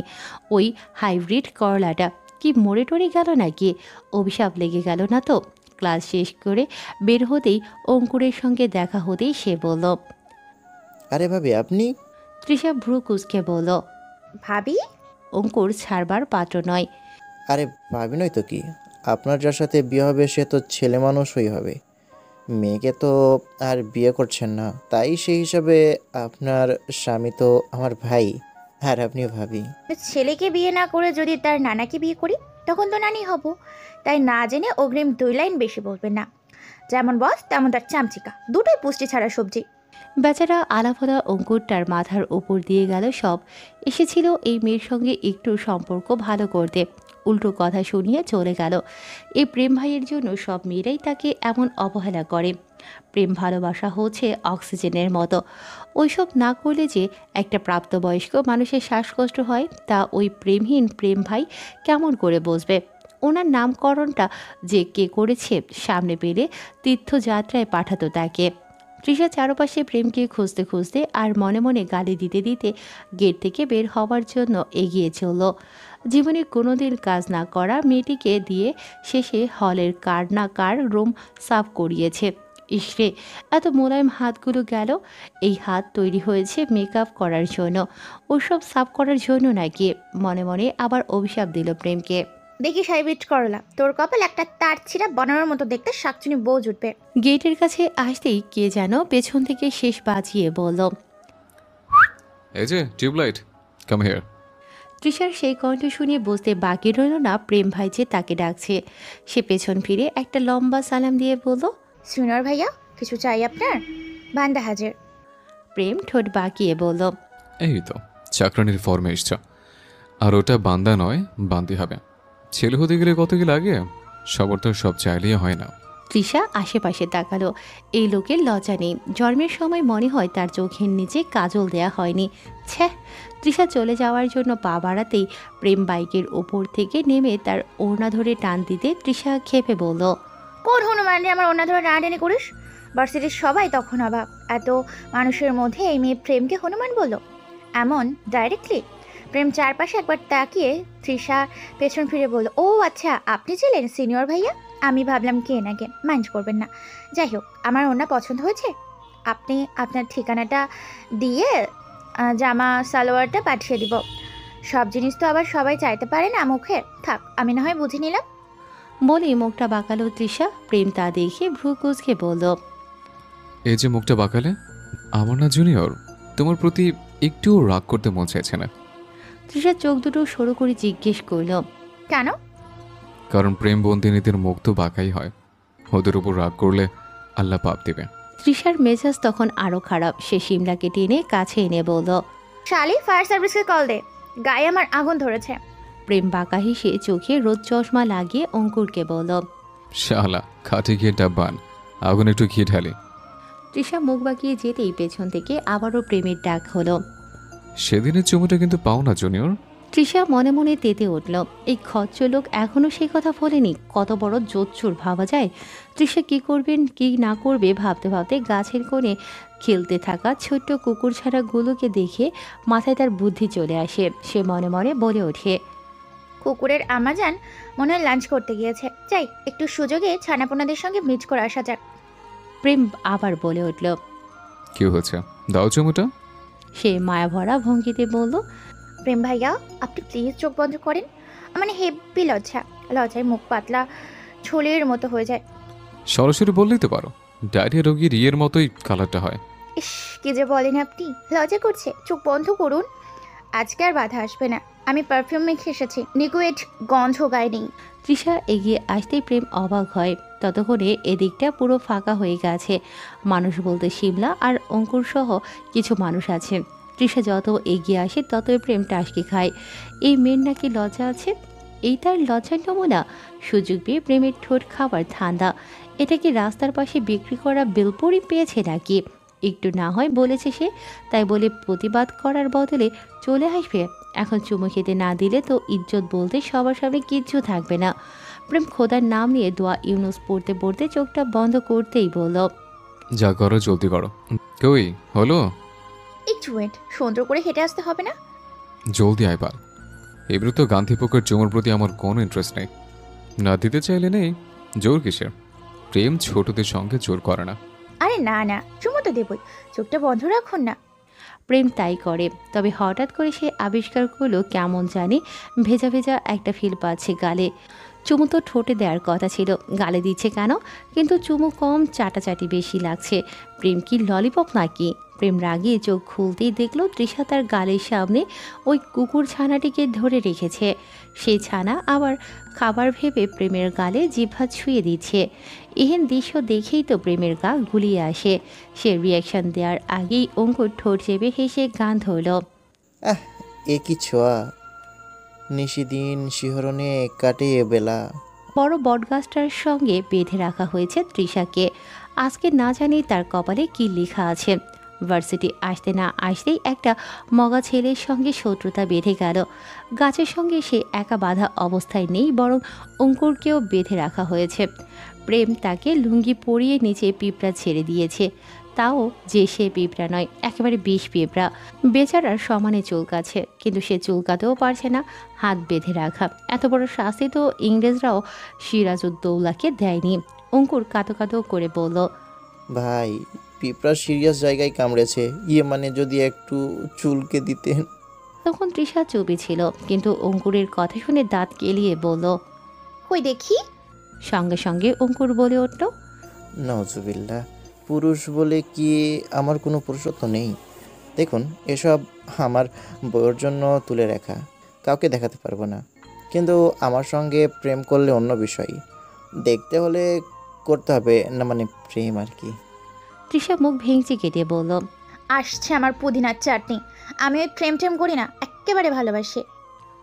ওই হাইব্রিড করলাটা কি মরে টরে গেল নাকি? অভিশাপ লেগে গেল না তো? ক্লাস শেষ করে বের হতেই অঙ্কুরের সঙ্গে দেখা হতেই সে বলল, আরে ভাবি আপনি? তৃষা ভ্রু কুচকে বলল, ভাবি? অঙ্কুর ছাড়বার পাত্র নয়। আরে ভাবি নয় তো কি, আপনার যার সাথে বিয়ে হবে সে তো ছেলে মানুষই হবে। মেয়েকে তো আর বিয়ে করছেন না, তাই সেই হিসাবে আপনার স্বামী তো আমার ভাই, আর আপনিও ভাবি। ছেলেকে বিয়ে না করে যদি তার নানাকে বিয়ে করি তখন তো নানি হব। তাই না জেনে অগ্রিম 2 লাইন বেশি বলবেন না। যেমন বস তেমন তার চামচিকা, দুটোই পুষ্টি ছাড়া সবজি। বেচারা আলাফলা অঙ্কুর তার মাথার উপর দিয়ে গেল সব। এসেছিল এই মেয়ের সঙ্গে একটু সম্পর্ক ভালো করতে, উল্টো কথা শুনিয়ে চলে গেল। এই প্রেম ভাইয়ের জন্য সব মেয়েরাই তাকে এমন অবহেলা করে। প্রেম ভালোবাসা হচ্ছে অক্সিজেনের মতো। ওইসব না করলে যে একটা প্রাপ্তবয়স্ক মানুষের শ্বাসকষ্ট হয় তা ওই প্রেমহীন প্রেম ভাই কেমন করে বুঝবে? ওনার নামকরণটা যে কে করেছে সামনে পেলে তীর্থযাত্রায় পাঠাতো তাকে। তৃষা চারপাশে প্রেমকে খুঁজতে খুঁজতে আর মনে মনে গালি দিতে দিতে গেট থেকে বের হওয়ার জন্য এগিয়ে চলল। জীবনে কোনোদিন কাজ না করা মেয়েটিকে দিয়ে শেষে হলের কার না কার রুম সাফ করিয়েছে। ইসরে, এত মোলায়েম হাতগুলো গেল। এই হাত তৈরি হয়েছে মেকআপ করার জন্য, ওসব সাফ করার জন্য নাকি? মনে মনে আবার অভিশাপ দিল প্রেমকে। দেখি সাইবিট করলা, তোর কপাল একটা তার ছিঁড়া বানানোর মতো দেখতে শাকচুনি বউ জুটবে। গেটের কাছে আসতেই কে যেন পেছন থেকে শেষ বাজিয়ে বলল, এই যে টিউবলাইট, কাম হিয়ার। তৃষার সেই কণ্ঠ শুনে বুঝতে বাকি রইল না প্রেম ভাই যে তাকে ডাকছে। সে পেছন ফিরে একটা লম্বা সালাম দিয়ে বলল, সিনিয়র ভাইয়া, কিছু চাই আপনার? বান্দা হাজির। প্রেম ঠোঁট বাঁকিয়ে বলল, এই তো চাকরানির ফর্মে এসছ, আর ওটা বান্দা নয় বান্দি হবে। ছেলে হতে গেলে কত কি লাগে, সবার তো সব চাইলেই হয় না। তৃষা আশেপাশে তাকালো। এই লোকের লজ্জা নেই। জন্মের সময় মনে হয় তার চোখের নিচে কাজল দেয়া হয়নি। ছ্যাঃ। তৃষা চলে যাওয়ার জন্য পা বাড়াতেই প্রেম বাইকের ওপর থেকে নেমে তার ওড়না ধরে টান দিতে তৃষা ক্ষেপে বলল, কোন হনুমান রে আমার ওনা ধরে টানাটানি করিস? ভার্সিটির সবাই তখন অবাক, এত মানুষের মধ্যে এই মেয়ে প্রেমকে হনুমান বলল এমন ডাইরেক্টলি। প্রেম চারপাশে একবার তাকিয়ে তৃষা পেছন ফিরে বলল, ও আচ্ছা, আপনি ছিলেন সিনিয়র ভাইয়া। আমি ভাবলাম কে নাকি, মাইন্ড করবেন না। যাই হোক, আমার ওনা পছন্দ হয়েছে। আপনি আপনার ঠিকানাটা দিয়ে জামা সালোয়ারটা পাঠিয়ে দিব। সব জিনিস তো আবার সবাই চাইতে পারে না মুখে। থাক, আমি না হয় বুঝে নিলাম। বলে মুখটা বাঁকালো তৃষা। প্রেম তা দেখে ভ্রু কুঁচকে বলল, এই যে মুখটা বাঁকালে, আমার না জুনিয়র, তোমার প্রতি একটুও রাগ করতে মন চাইছে না। তৃষা চোখ দুটো সরু করে জিজ্ঞেস করল, কেন? কারণ প্রেম বন্দিনীদের মুখ তো বাঁকাই হয়, ওদের উপর রাগ করলে আল্লাহ পাপ দেবে। তৃষার মেজাজ তখন আরো খারাপ। সে শিমলাকে টেনে কাছে এনে বলল, শালি, ফায়ার সার্ভিসকে কল দে, গায়ে আমার আগুন ধরেছে। প্রেম বাঁকা হেসে চোখে রোদ চশমা লাগিয়ে অঙ্কুরকে বলল, শালা, খাটে গিয়ে ডাব্বান, আগুন একটু ঘি ঢালি। তৃষা মুখ বাঁকিয়ে যেতেই পেছন থেকে আবারও প্রেমের ডাক হলো, সেদিনের চুমুটা কিন্তু পাও না জুনিয়র। তৃষা মনে মনে তেতে উঠল। এই খচ্চ লোক এখনও সেই কথা বলেনি। কত বড় জোচ্চুর ভাবা যায়। তৃষা কী করবেন কি না করবে ভাবতে ভাবতে গাছের কোণে খেলতে থাকা ছোট্ট কুকুর ছাড়াগুলোকে দেখে মাথায় তার বুদ্ধি চলে আসে। সে মনে মনে বলে ওঠে, কুকুরের আমাজান মনে হয় লাঞ্চ করতে গিয়েছে। যাই, একটু সুযোগে ছানাপোনাদের সঙ্গে মিট করে আসা যাক। প্রেম আবার বলে উঠল, কি হয়েছে, দাও চুমুটা। সে মায়াভরা ভঙ্গিতে বলল, প্রেম ভাইয়া, আপনি প্লিজ চোখ বন্ধ করেন। মানে হেব্বি লজ্জা, লজ্জায় মুখ পাতলা ছোলের মতো হয়ে যায়। সরাসরি বললেই তো পারো, ডায়রিয়া রোগীর ইয়ের মতোই কালারটা হয়। ইস, কি যে বলেন আপনি, লজ্জা করছে। চোখ বন্ধ করুন, আজকে আর বাধা আসবে না। আমি পারফিউম মেখে এসেছি, লিকুইড গন্ধ গায়ে নেই। তৃষা এগিয়ে আসতেই প্রেম অবাক হয়। ততক্ষণে এদিকটা পুরো ফাঁকা হয়ে গেছে। মানুষ বলতে শিমলা আর অঙ্কুর সহ কিছু মানুষ আছেন। তৃষা যত এগিয়ে আসে ততই প্রেম টাসকি খায়। এই মেয়ের নাকি লজ্জা আছে, এই তার লজ্জার নমুনা। সুযোগ পেয়ে প্রেমের ঠোঁট খাবার ঠান্ডা। এটা কি রাস্তার পাশে বিক্রি করা বিলবোর্ডই পেয়েছে নাকি? একটু না হয় বলেছে সে, তাই বলে প্রতিবাদ করার বদলে চলে আসবে। এখন চুমু খেতে না দিলে তো ইজ্জত বলতে সবার সামনে কিচ্ছু থাকবে না। প্রেম খোদার নাম নিয়ে দোয়া ইউনুস পড়তে পড়তে চোখটা বন্ধ করতেই বলল, যা করো জলদি করো। কই হলো? একটু ওয়েট, সুন্দর করে হেঁটে আসতে হবে না? জলদি আয় পাল। এবারে তো গান্ধী পোকের চুমুর প্রতি আমার কোনো ইন্টারেস্ট নেই। না দিতে চাইলে নেই, জোর কিসের? প্রেম ছোটদের সঙ্গে জোর করে না। আরে না না, চুমু তো দেবই, চোখটা বন্ধ রাখুন না। প্রেম তাই করে। তবে হঠাৎ করে সে আবিষ্কার করলো কেমন জানি ভেজা ভেজা একটা ফিল পাচ্ছে গালে। চুমু তো ঠোঁটে দেওয়ার কথা ছিল, গালে দিচ্ছে কেন? কিন্তু চুমু কম, চাটাচাটি বেশি লাগছে। প্রেম কি ললিপপ নাকি? প্রেম রাগিয়ে চোখ খুলতেই দেখলো তৃষা তার গালের সামনে ওই কুকুর ছানাটিকে ধরে রেখেছে। সেই ছানা আবার খাবার ভেবে প্রেমের গালে জিভা ছুঁয়ে দিচ্ছে। এহেন দৃশ্য দেখেই তো প্রেমের গা গুলিয়ে আসে। সে রিয়াকশন দেওয়ার আগেই অঙ্কুর ঠোঁট চেপে হেসে গান ধরল, এ কি ছোঁয়া, নিশিদিন শিহরণে কাটে এ বেলা, বড় বটগাছটার সঙ্গে বেঁধে রাখা হয়েছে তৃষাকে। আজকে না জানি তার কপালে কি লেখা আছে। ভার্সিটি আসতে না আসতেই একটা মগা ছেলের সঙ্গে শত্রুতা বেঁধে গেল। গাছের সঙ্গে সে একা বাঁধা অবস্থায় নেই, বরং অঙ্কুরকেও বেঁধে রাখা হয়েছে। প্রেম তাকে লুঙ্গি পরিয়ে নিচে পিঁপড়া ছেড়ে দিয়েছে, তাও যে সে পিঁপড়া নয়, একেবারে বিষ পিঁপড়া। বেচারার সমানে চুলকাছে, কিন্তু সে চুলকাতেও পারছে না, হাত বেঁধে রাখা। এত বড় শাস্তি তো ইংরেজরাও সিরাজউদ্দৌলাকে দেয়নি। অঙ্কুর কাঁদো কাঁদো করে বলল, ভাই পিঁপড়া সিরিয়াস জায়গায় কামড়েছে, মানে যদি একটু চুলকে দিতেন। তখন তৃষা চুপি ছিল, কিন্তু অঙ্কুরের কথা শুনে দাঁত কেলিয়ে বলল, কই দেখি। সঙ্গে সঙ্গে অঙ্কুর বলে উঠল, নজুবিল্লাহ, পুরুষ বলে কি আমার কোনো পুরুষত্ব নেই? দেখুন, এসব আমার বউয়ের জন্য তুলে রাখা, কাউকে দেখাতে পারবো না। কিন্তু আমার সঙ্গে প্রেম করলে অন্য বিষয়, দেখতে হলে করতে হবে না, মানে প্রেম আর কি। তৃষা মুখ ভেঙচি কেটে বলল, আসছে আমার পুদিনার চাটনি। আমি ওই প্রেম টেম করি না, একেবারে ভালোবাসি।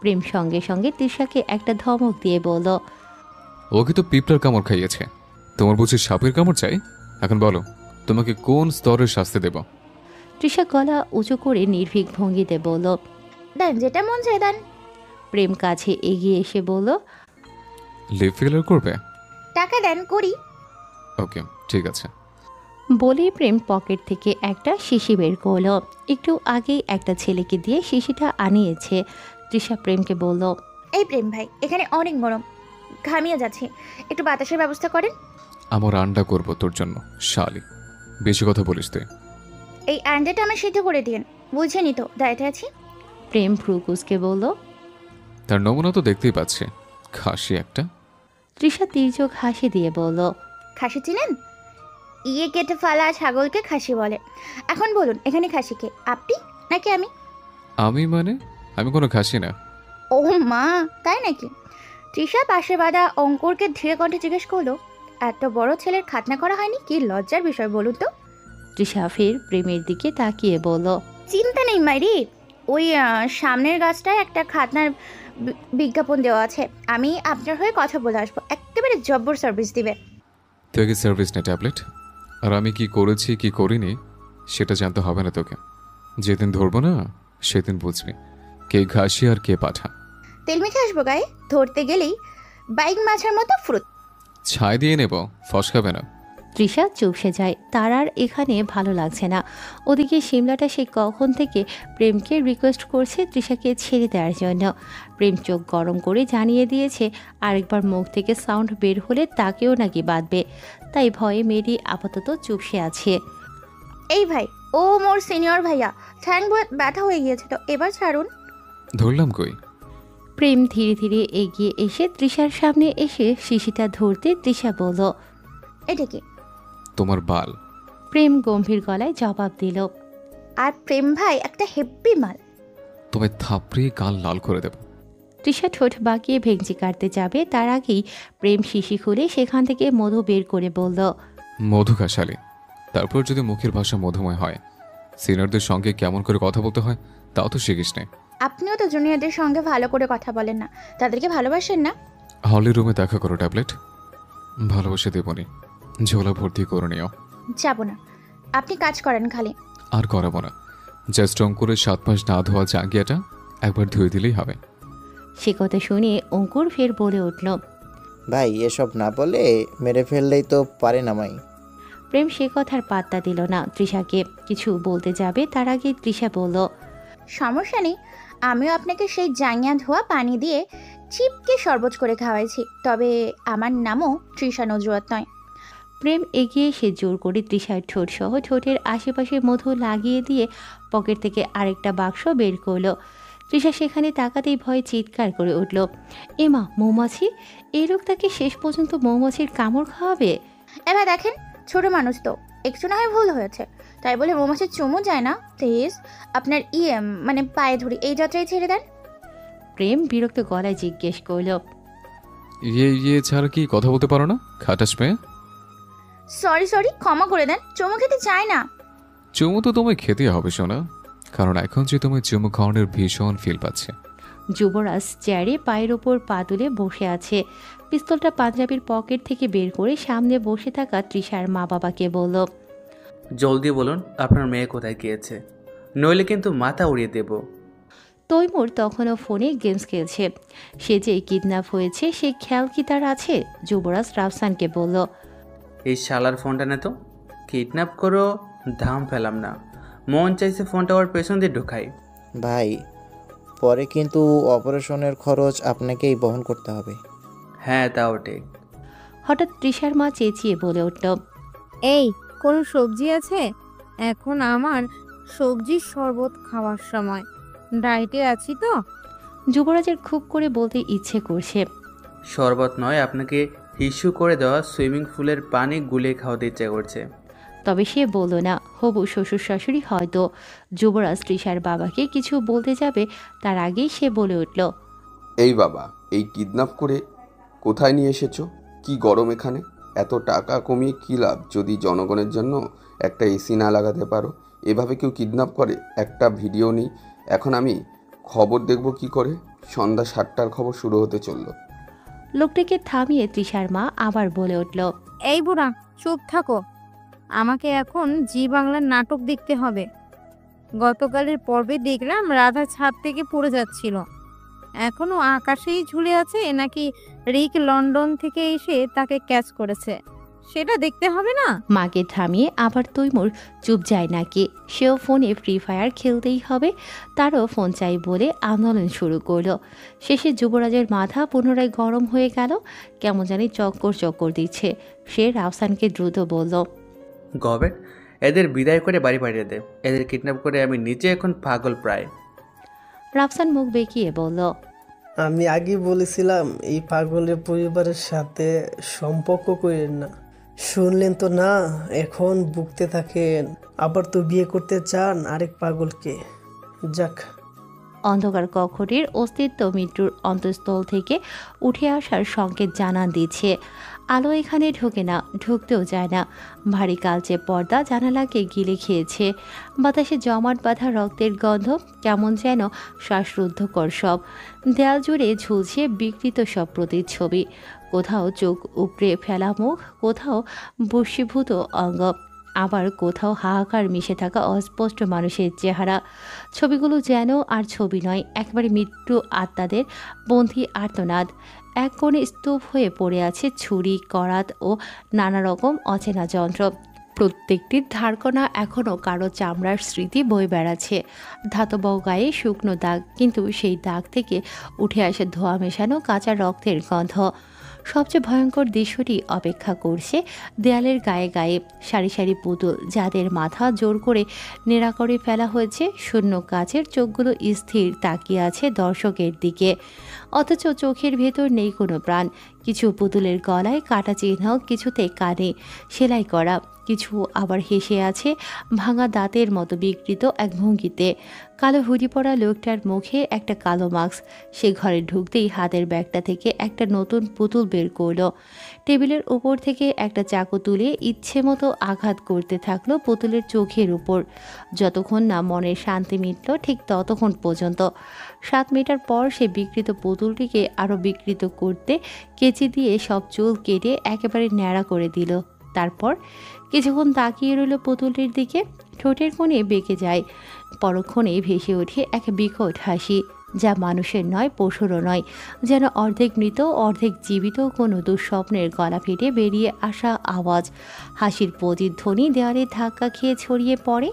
প্রেম সঙ্গে সঙ্গে তৃষাকে একটা ধমক দিয়ে বলল, ওকে তো পিঁপড়ার কামড় খাইয়েছে, তোমার বুঝি সাপের কামড় চাই? এখন বলো, তোমাকে কোন স্তরের শাস্তি দেব? তৃষা গলা উঁচু করে নির্ভীক ভঙ্গিতে বলল, দেন যেটা মন চায় দেন। প্রেম কাছে এগিয়ে এসে বলল, লিপ ফিলার করবে? টাকা দেন করি। ওকে, ঠিক আছে। বলেই প্রেম পকেট থেকে একটা শিশি বের করলো। একটু আগেই একটা ছেলেকে দিয়ে শিশিটা আনিয়েছে। তৃষা প্রেমকে বলল, এই প্রেম ভাই, এখানে অনেক গরম, ঘামিয়ে যাচ্ছে, একটু বাতাসের ব্যবস্থা করেন। আমার আন্ডা করব তোর জন্য, শালি। বেশি কথা বলিস তুই। এই আন্ডাটা আমার সিদ্ধ করে দিন, বুঝেনি তো দায়িত্বে আছি। প্রেম ফ্রুকুসকে বলল, তার নমুনা তো দেখতেই পাচ্ছি, খাসি একটা। তৃষা তির্যক হাসি দিয়ে বলল, খাসি চিনেন? ইয়ে কেটে ফালা ছাগলকে খাসি বলে। এখন বলুন, এখানে খাসি কে, আপনি নাকি আমি? আমি মানে? আমি কোনো খাসি না। ও মা, তাই নাকি? তৃষা পাশে বাঁধা অঙ্কুরকে ধীরে কণ্ঠে জিজ্ঞেস করলো, এত বড় ছেলের খাতনা করা হয়নি? কি লজ্জার বিষয় বলুন তো। তৃষা ফের প্রেমের দিকে তাকিয়ে বলল, চিন্তা নেই মাইরি, ওই সামনের গাছটায় একটা খাতনার বিজ্ঞাপন দেওয়া আছে, আমি আপনার হয়ে কথা বলে আসবো, একেবারে জব্বর সার্ভিস দিবে। তুই কি সার্ভিস না ট্যাবলেট? আর আমি কি করেছি কি করিনি সেটা জানতে হবে না তোকে। যেদিন ধরবো না সেদিন বুঝবি কে ঘাসি আর কে পাঠা। তেল মেখে আসবো গায়ে, ধরতে গেলেই বাইক মাছের মতো ফ্রুত। ছাই দিয়ে নেব, ফসকাবে না। তৃষা চুপসে যায়, তার আর এখানে ভালো লাগছে না। ওদিকে সিমলাটা সে কখন থেকে প্রেমকে রিকোয়েস্ট করছে তৃষাকে ছেড়ে দেওয়ার জন্য। প্রেম চোখ গরম করে জানিয়ে দিয়েছে আরেকবার মুখ থেকে সাউন্ড বের হলে তাকেও নাকি বাঁধবে, তাই ভয়ে মেয়েটি আপাতত চুপসে আছে। এই ভাই, ও মোর সিনিয়র ভাইয়া, ঠ্যাং ব্যথা হয়ে গিয়েছে তো, এবার ছাড়ুন। ধরলাম কই? প্রেম ধীরে ধীরে এগিয়ে এসে তৃষার সামনে এসে শিশিটা ধরতে তৃষা বলল, এটা কি? তোমার বাল। প্রেম গম্ভীর গলায় জবাব দিল, আর প্রেম ভাই একটা হেব্বি মাল। তোমায় থাপড়িয়ে গাল লাল করে দেব। তৃষা ঠোঁট বাঁকিয়ে ভেঙচি কাটতে যাবে, তার আগেই প্রেম শিশি খুলে সেখান থেকে মধু বের করে বলল, মধু খাশালি। তারপর যদি মুখের ভাষা মধুময় হয়, সিনিয়রদের সঙ্গে কেমন করে কথা বলতে হয় তাও তো শিখিস নে। আপনিও তো জুনিয়রদের সঙ্গে ভালো করে কথা বলেন না, তাদেরকে ভালোবাসেন না? হলের রুমে দেখা করো ট্যাবলেট, ভালোবাসে দেবনি, ঝোলা ভর্তি করে নিও। যাব না, আপনি কাজ করেন খালি। আর করাবো না, জাস্ট অঙ্কুরের 7 মাস না ধোয়া জাঙ্গিয়াটা একবার ধুয়ে দিলেই হবে। সে কথা শুনে অঙ্কুর ফের বলে উঠল, ভাই এসব না বলে মেরে ফেললেই তো পারে না মাই। প্রেম সে কথার পাত্তা দিল না। তৃষাকে কিছু বলতে যাবে, তার আগে তৃষা বলল, সমস্যা নেই, আমিও আপনাকে সেই জাঙ্গিয়া ধোয়া পানি দিয়ে চিপকে শরবত করে খাওয়াইছি, তবে আমার নামও তৃষা নজরুয়াত নয়। প্রেম এগিয়ে সে জোর করে তৃষার ঠোঁট সহ ঠোঁটের আশেপাশে মধু লাগিয়ে দিয়ে পকেট থেকে আরেকটা বাক্স বের করলো। তৃষা সেখানে তাকাতেই ভয়ে চিৎকার করে উঠল, এমা, মৌমাছি! এই লোক তাকে শেষ পর্যন্ত মৌমাছির কামড় খাওয়াবে? এবার দেখেন, ছোট মানুষ তো, একটু না হয় ভুল হয়েছে, তাই বলে মৌমাছির চুমু যায় না। প্লিজ আপনার মানে পায়ে ধরি, এই যাত্রায় ছেড়ে দেন। প্রেম বিরক্ত গলায় জিজ্ঞেস করল, ইয়ে ছাড়া কি কথা বলতে পারো না খাটাস মেয়ে? সরি, ক্ষমা করে দেন, চুমু খেতে চাই না। চুমু তো তোমায় খেতে হবে শোনা, কারণ এখন যে তোমায় চুমু খাওয়ানোর ভীষণ ফিল পাচ্ছে। যুবরাজ চেয়ারে পায়ের ওপর পা তুলে বসে আছে। পিস্তলটা পাঞ্জাবির পকেট থেকে বের করে সামনে বসে থাকা তৃষার মা বাবাকে বলল, জলদি বলুন আপনার মেয়ে কোথায় গিয়েছে, নইলে কিন্তু মাথা উড়িয়ে দেব। তৈমুর তখনও ফোনে গেমস খেলছে। সে যে কিডন্যাপ হয়েছে সে খেয়াল কি তার আছে? যুবরাজ রাফসানকে বলল, এই শালার ফোনটা নে তো, কিডন্যাপ করো ধাম ফেলাম না, মন চাইছে ফোনটা ওর পেছন দিয়ে ঢুকাই। ভাই, পরে কিন্তু অপারেশনের খরচ আপনাকেই বহন করতে হবে। হ্যাঁ তাও ঠিক। হঠাৎ তৃষার মা চেঁচিয়ে বলে উঠল, এই কোনো সবজি আছে? এখন আমার সবজির শরবত খাওয়ার সময়, ডায়েটে আছি তো। যুবরাজের খুব করে বলতে ইচ্ছে করছে, শরবত নয়, আপনাকে ইস্যু করে দেওয়া সুইমিং পুলের পানি গুলিয়ে খাওয়াতে ইচ্ছে করছে। তবে সে বলল না। হবু শ্বশুর শাশুড়ি হয়তো। যুবরাজ তৃষার বাবাকে কিছু বলতে যাবে তার আগেই সে বলে উঠল, এই বাবা, এই কিডন্যাপ করে কোথায় নিয়ে এসেছো? কি গরম এখানে? এত টাকা কমিয়ে কী লাভ যদি জনগণের জন্য একটা এসি না লাগাতে পারো? এভাবে কেউ কিডন্যাপ করে? একটা ভিডিও নেই। এখন আমি খবর দেখব কি করে? সন্ধ্যা 7টার খবর শুরু হতে চললো। লোকটিকে থামিয়ে তৃষার মা আবার বলে উঠল, এই বুড়া চুপ থাকো, আমাকে এখন জি বাংলার নাটক দেখতে হবে। গতকালের পর্বে দেখলাম রাধা ছাদ থেকে পড়ে যাচ্ছিল, এখনো আকাশেই ঝুলে আছে নাকি রিক লন্ডন থেকে এসে তাকে ক্যাচ করেছে, সেটা দেখতে হবে না? মাকে থামিয়ে আবার তৈমুর চুপ যায় নাকি? সেও ফোনে ফ্রি ফায়ার খেলতেই হবে, তারও ফোন চাই বলে আন্দোলন শুরু করলো। শেষে যুবরাজের মাথা পুনরায় গরম হয়ে গেল, কেমন জানি চক্কর চক্কর দিচ্ছে। সে রাফসানকে দ্রুত বলল, গবেট, এদের বিদায় করে বাড়ি পাঠিয়ে দে, এদের কিডন্যাপ করে আমি নিজে এখন পাগল প্রায়। রাফসান মুখ বেঁকিয়ে বলল, আমি আগে বলেছিলাম এই পাগলের পরিবারের সাথে সম্পর্ক করেন না, শুনলেন তো না? এখন ভুগতে থাকেন। আবার তো বিয়ে করতে চান আরেক পাগলকে। যাক। অন্ধকার কক্ষটির অস্তিত্ব মৃত্যুর অন্তঃস্থল থেকে উঠে আসার সংকেত জানান দিচ্ছে। আলো এখানে ঢোকে না, ঢুকতেও যায় না। ভারী কালচে পর্দা জানালাকে গিলে খেয়েছে। বাতাসে জমাট বাঁধা রক্তের গন্ধ কেমন যেন শ্বাসরুদ্ধকর সব। দেয়াল জুড়ে ঝুলছে বিকৃত সব প্রতিচ্ছবি। কোথাও চোখ উপড়ে ফেলা মুখ, কোথাও বশীভূত অঙ্গ, আবার কোথাও হাহাকার মিশে থাকা অস্পষ্ট মানুষের চেহারা। ছবিগুলো যেন আর ছবি নয়, একেবারে মৃত্যু আত্মাদের বন্ধী আর্তনাদ। এক কোণে স্তূপ হয়ে পড়ে আছে ছুরি, করাত ও নানা রকম অচেনা যন্ত্র। প্রত্যেকটির ধারকণা এখনও কারো চামড়ার স্মৃতি বয়ে বেড়াচ্ছে। ধাতব গায়ে শুকনো দাগ, কিন্তু সেই দাগ থেকে উঠে আসে ধোয়া মেশানো কাঁচা রক্তের গন্ধ। সবচেয়ে ভয়ঙ্কর দৃশ্যটি অপেক্ষা করছে দেয়ালের গায়ে গায়ে। সারি সারি পুতুল, যাদের মাথা জোর করে নেড়া করে ফেলা হয়েছে। শূন্য কাচের চোখগুলো স্থির তাকিয়ে আছে দর্শকের দিকে, অথচ চোখের ভেতর নেই কোনো প্রাণ। কিছু পুতুলের গলায় কাটা চিহ্ন, কিছুতে কানে সেলাই করা, কিছু আবার হেসে আছে ভাঙা দাঁতের মতো বিকৃত এক ভঙ্গিতে। কালো হুডি পরা লোকটার মুখে একটা কালো মাস্ক। সে ঘরে ঢুকতেই হাতের ব্যাগটা থেকে একটা নতুন পুতুল বের করলো। টেবিলের উপর থেকে একটা চাকু তুলে ইচ্ছে মতো আঘাত করতে থাকলো পুতুলের চোখের উপর। যতক্ষণ না মনের শান্তি মিটল ঠিক ততক্ষণ পর্যন্ত। 7 মিটার পর সে বিকৃত পুতুলটিকে আরও বিকৃত করতে কেচি দিয়ে সব চুল কেটে একেবারে ন্যাড়া করে দিল। তারপর কিছুক্ষণ তাকিয়ে রইল পুতুলটির দিকে। ঠোঁটের কোণে বেঁকে যায়, পরক্ষণে ভেসে ওঠে এক বিকট হাসি, যা মানুষের নয়, পশুরও নয়, যেন অর্ধেক মৃত অর্ধেক জীবিত কোনো দুঃস্বপ্নের গলা ফেটে বেরিয়ে আসা আওয়াজ। হাসির প্রতিধ্বনি দেওয়ালে ধাক্কা খেয়ে ছড়িয়ে পড়ে।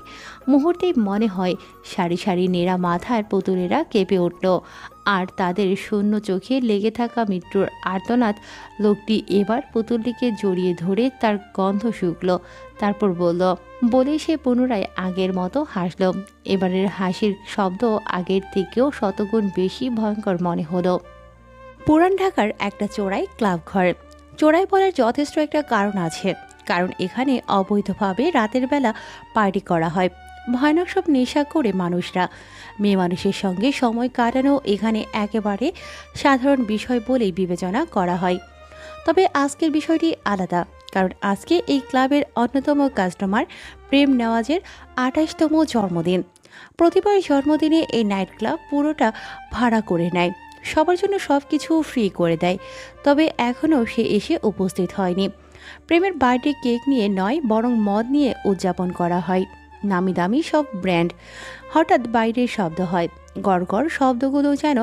মুহূর্তেই মনে হয় সারি সারি নেড়া মাথার পুতুলেরা কেঁপে উঠল, আর তাদের শূন্য চোখে লেগে থাকা মৃত্যুর আর্তনাদ। লোকটি এবার পুতুলটিকে জড়িয়ে ধরে তার গন্ধ শুকল, তারপর বলে সে পুনরায় আগের মতো হাসল। এবারের হাসির শব্দ আগের থেকেও শতগুণ বেশি ভয়ঙ্কর মনে হলো। পুরান ঢাকার একটা চোরাই ক্লাব ঘর। চোরাই বলার যথেষ্ট একটা কারণ আছে, কারণ এখানে অবৈধভাবে রাতের বেলা পার্টি করা হয়। ভয়ানক সব নেশা করে মানুষরা। মেয়ে মানুষের সঙ্গে সময় কাটানো এখানে একেবারে সাধারণ বিষয় বলেই বিবেচনা করা হয়। তবে আজকের বিষয়টি আলাদা, কারণ আজকে এই ক্লাবের অন্যতম কাস্টমার প্রেম নেওয়াজের 28তম জন্মদিন। প্রতিবার জন্মদিনে এই নাইট ক্লাব পুরোটা ভাড়া করে নেয়, সবার জন্য সব কিছু ফ্রি করে দেয়। তবে এখনও সে এসে উপস্থিত হয়নি। প্রেমের বার্থডে কেক নিয়ে নয়, বরং মদ নিয়ে উদযাপন করা হয়। নামি দামি সব ব্র্যান্ড। হঠাৎ বাইরের শব্দ হয়, গড়গড় শব্দগুলো যেন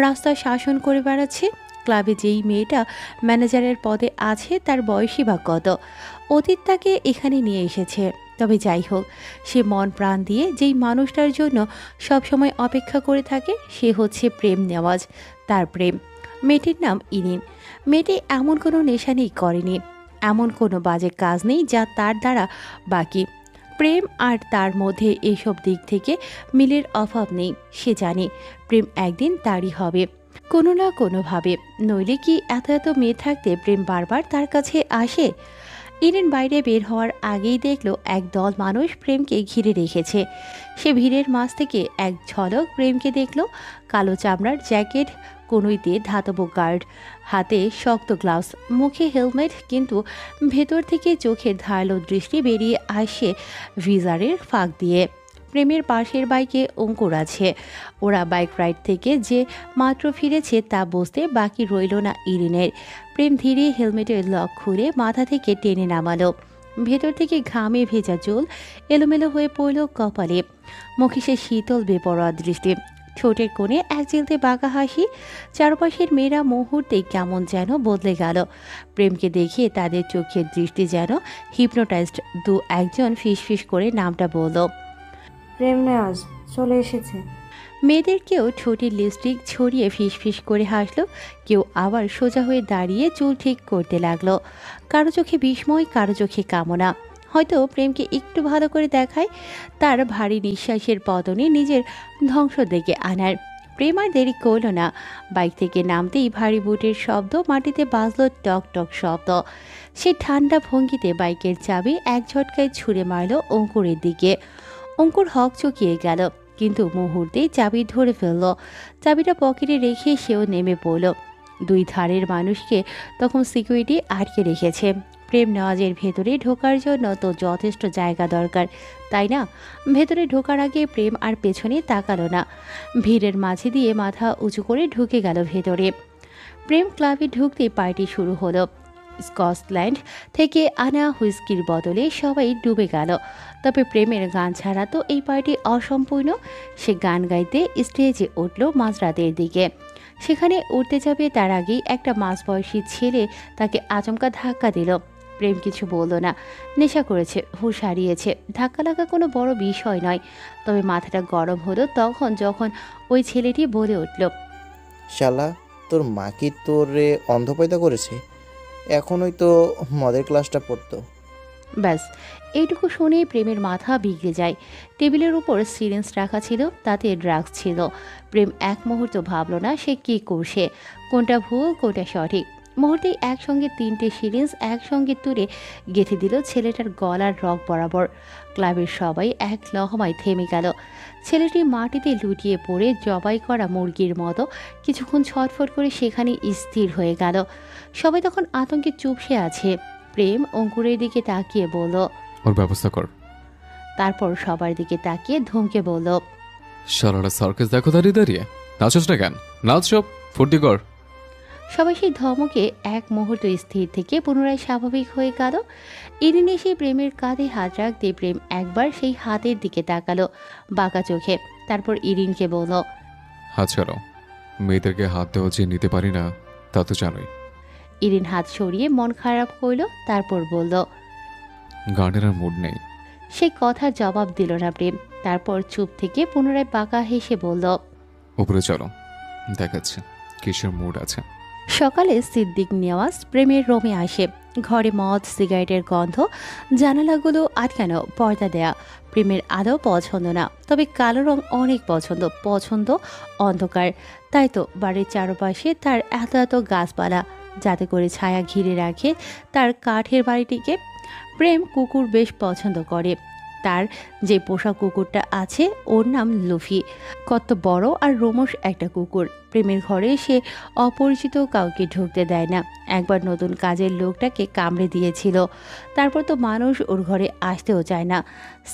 রাস্তা শাসন করে বেড়াচ্ছে। ক্লাবে যেই মেয়েটা ম্যানেজারের পদে আছে তার বয়সী বা কত, অতীত তাকে এখানে নিয়ে এসেছে। তবে যাই হোক, সে মন প্রাণ দিয়ে যেই মানুষটার জন্য সবসময় অপেক্ষা করে থাকে সে হচ্ছে প্রেম নেওয়াজ। তার প্রেম। মেয়েটির নাম ইরিন। মেয়েটি এমন কোনো নেশা নেই করেনি, এমন কোনো বাজে কাজ নেই যা তার দ্বারা বাকি। প্রেম আর তার মধ্যে এইসব দিক থেকে মিলের অভাব নেই। সে জানে প্রেম একদিন তারই হবে, কোনো না কোনোভাবে। নইলে কি এত এত মেয়ে থাকতে প্রেম বারবার তার কাছে আসে? ইরিন বাইরে বের হওয়ার আগেই দেখল এক দল মানুষ প্রেমকে ঘিরে রেখেছে। সে ভিড়ের মাঝ থেকে এক ঝলক প্রেমকে দেখল। কালো চামড়ার জ্যাকেট, কনুইতে ধাতব গার্ড, হাতে শক্ত গ্লাভস, মুখে হেলমেট, কিন্তু ভেতর থেকে চোখের ধারালো দৃষ্টি বেরিয়ে আসে ভিজারের ফাঁক দিয়ে। প্রেমের পাশের বাইকে অঙ্কুর আছে। ওরা বাইক রাইড থেকে যে মাত্র ফিরেছে তা বুঝতে বাকি রইল না ইরিনের। প্রেম ধীরে হেলমেটের লক খুলে মাথা থেকে টেনে নামালো। ভেতর থেকে ঘামে ভেজা চুল এলোমেলো হয়ে পড়ল কপালে। মুখে সে শীতল বেপরোয়া দৃষ্টি, ঠোঁটের কোণে এক চিলতে বাঁকা হাসি। চারপাশের মেয়েরা মুহূর্তেই কেমন যেন বদলে গেল। প্রেমকে দেখে তাদের চোখের দৃষ্টি যেন হিপনোটাইজড। দু একজন ফিসফিস করে নামটা বলল। প্রেম নেওয়াজ চলে এসেছে। মেয়েদের কেউ ঠোঁটের লিপস্টিক ছড়িয়ে ফিসফিস করে হাসলো, কেউ আবার সোজা হয়ে দাঁড়িয়ে চুল ঠিক করতে লাগলো। কারো চোখে বিস্ময়, কারো চোখে কামনা। হয়তো প্রেমকে একটু ভালো করে দেখায়, তার ভারী নিঃশ্বাসের পতনে নিজের ধ্বংস দেখে আনার। প্রেম আর দেরি করল না। বাইক থেকে নামতেই ভারী বুটের শব্দ মাটিতে বাজল, টক টক শব্দ। সে ঠান্ডা ভঙ্গিতে বাইকের চাবি এক ঝটকায় ছুঁড়ে মারল অঙ্কুরের দিকে। অঙ্কুর হক চকিয়ে গেল, কিন্তু মুহূর্তেই চাবি ধরে ফেলল। চাবিটা পকেটে রেখে সেও নেমে পড়ল। দুই ধারের মানুষকে তখন সিকিউরিটি আটকে রেখেছে। প্রেম নেওয়াজের ভেতরে ঢোকার জন্য তো যথেষ্ট জায়গা দরকার, তাই না? ভেতরে ঢোকার আগে প্রেম আর পেছনে তাকালো না। ভিড়ের মাঝে দিয়ে মাথা উঁচু করে ঢুকে গেল ভেতরে। প্রেম ক্লাবে ঢুকতেই পার্টি শুরু হলো। স্কটল্যান্ড থেকে আনা হুইস্কির বদলে সবাই ডুবে গেল। তবে প্রেমের গান ছাড়া তো এই পার্টি অসম্পূর্ণ। সে গান গাইতে স্টেজে উঠল মাঝরাতের দিকে। সেখানে উঠতে যাবে তার আগেই একটা মাঝবয়সী ছেলে তাকে আচমকা ধাক্কা দিল। প্রেম কিছু বলল না। নেশা করেছে, হুঁশ হারিয়েছে, ধাক্কা লাগা কোনো বড় বিষয় নয়। তবে মাথাটা গরম হলো তখন যখন ওই ছেলেটি বলে উঠল, শালা, তোর মা কি তোরে অন্ধ পয়দা করেছে? এখনই তো মদের ক্লাসটা পড়তো। ব্যাস, এইটুকু শুনেই প্রেমের মাথা বিগড়ে যায়। টেবিলের উপর সিরিঞ্জ রাখা ছিল, তাতে ড্রাগস ছিল। প্রেম এক মুহূর্ত ভাবল না সে কী করছে, কোনটা ভুল কোনটা সঠিক। মুহূর্তেই একসঙ্গে তিনটে সিরিঞ্জ একসঙ্গে তুলে গেঁথে দিল ছেলেটার গলার রগ বরাবর। ক্লাবের সবাই এক লহমায় থেমে গেল। ছেলেটি মাটিতে লুটিয়ে পড়ে জবাই করা মুরগির মতো কিছুক্ষণ ছটফট করে সেখানে স্থির হয়ে গেল। সবাই তখন আতঙ্কে চুপসে আছে। প্রেম অঙ্কুরের দিকে তাকিয়ে বলল, ওর ব্যবস্থা কর। তারপর সবার দিকে তাকিয়ে ধমকে বলল, শালারা সার্কাস দেখো দাঁড়িয়ে দাঁড়িয়ে, নাচস না কেন? নাচ, সব ফুর্তি কর। সবাই সেই ধমকে এক মুহূর্ত স্থির থেকে পুনরায় স্বাভাবিক হয়ে গেল। ইরিন এসে প্রেমের কাঁধে হাত রাখতে প্রেম একবার সেই হাতের দিকে তাকালো বাঁকা চোখে। তারপর ইরিনকে বলল, হাত ছাড়াও। মেয়েদেরকে হাত দেওয়া যে নিতে পারি না তা তো জানোই। ইরিন হাত সরিয়ে মন খারাপ করল, তারপর বলল, গানের আর মুড নেই। সেই কথার জবাব দিল না প্রেম। তারপর চুপ থেকে পুনরায় বাঁকা হেসে বলল, উপরে চলো, দেখাচ্ছে কিসের মুড আছে। সকালে সিদ্দিক নেওয়াজ প্রেমের রুমে আসে। ঘরে মদ, সিগারেটের গন্ধ, জানালাগুলো আটকানো, পর্দা দেয়া। প্রেমের আলো পছন্দ না, তবে কালো রং অনেক পছন্দ। পছন্দ অন্ধকার। তাই তো বাড়ির চারপাশে তার এত এত গাছপালা, যাতে করে ছায়া ঘিরে রাখে তার কাঠের বাড়িটিকে। প্রেম কুকুর বেশ পছন্দ করে, তার যে পোষা কুকুরটা আছে ওর নাম লুফি। কত বড় আর রোমশ একটা কুকুর। প্রেমের ঘরে সে অপরিচিত কাউকে ঢুকতে দেয় না। একবার নতুন কাজের লোকটাকে কামড়ে দিয়েছিল, তারপর তো মানুষ ওর ঘরে আসতেও চায় না।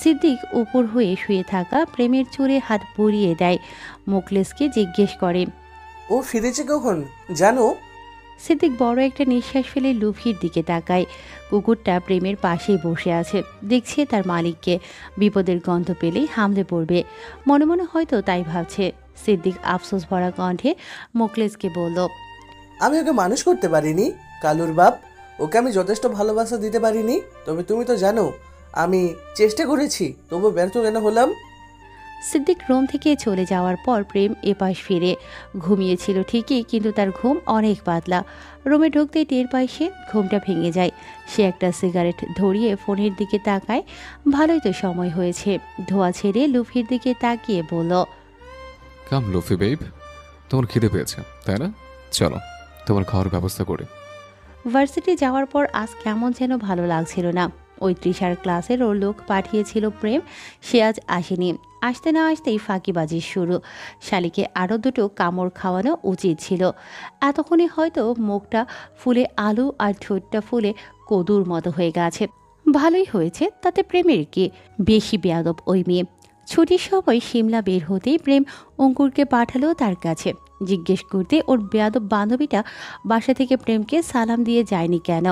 সিদ্দিক উপর হয়ে শুয়ে থাকা প্রেমের চুলে হাত বুলিয়ে দেয়। মোকলেসকে জিজ্ঞেস করে, ও ফিরেছে কখন জানো? সিদ্দিক বড় একটা নিঃশ্বাস ফেলে লুফির দিকে তাকায়। কুকুরটা প্রেমের পাশেই বসে আছে, দেখছে তার মালিককে। বিপদের গন্ধ পেলেই হামলে পড়বে, মনে মনে হয়তো তাই ভাবছে। সিদ্দিক আফসোস ভরা কণ্ঠে মোকলেসকে বলল, আমি ওকে মানুষ করতে পারিনি কালুর বাপ। ওকে আমি যথেষ্ট ভালোবাসা দিতে পারিনি। তবে তুমি তো জানো আমি চেষ্টা করেছি, তবু ব্যর্থ কেন হলাম? সিদ্দিক রুম থেকে চলে যাওয়ার পর প্রেম এপাশ ফিরে। ঘুমিয়েছিল ঠিকই, কিন্তু তার ঘুম অনেক পাতলা। রুমে ঢুকতেই টের পায় সে ঘুমটা ভেঙে যায়। সে একটা সিগারেট ধরিয়ে ফোনের দিকে তাকায়। ভালোই তো সময় হয়েছে। ধোয়া ছেড়ে লুফির দিকে তাকিয়ে বলল, কাম লুফি বেব, তোমার খিদে পেয়েছে তাই না? চলো তোমার খাওয়ার ব্যবস্থা করি। ভার্সিটি যাওয়ার পর আজ কেমন যেন ভালো লাগছিল না। ওই তৃষার ক্লাসের ওর লোক পাঠিয়েছিল প্রেম, সে আজ আসেনি। আসতে না আসতেই ফাঁকিবাজি শুরু। শালিকে আরও দুটো কামড় খাওয়ানো উচিত ছিল। এতক্ষণে হয়তো মুখটা ফুলে আলু আর ঠোঁটটা ফুলে কদুর মতো হয়ে গেছে। ভালোই হয়েছে, তাতে প্রেমের কি? বেশি বেয়াদব ওই মেয়ে। ছুটির সময় সিমলা বের হতেই প্রেম অঙ্কুরকে পাঠালো তার কাছে। জিজ্ঞেস করতে ওর বেয়াদব বান্ধবীটা বাসা থেকে প্রেমকে সালাম দিয়ে যায়নি কেন।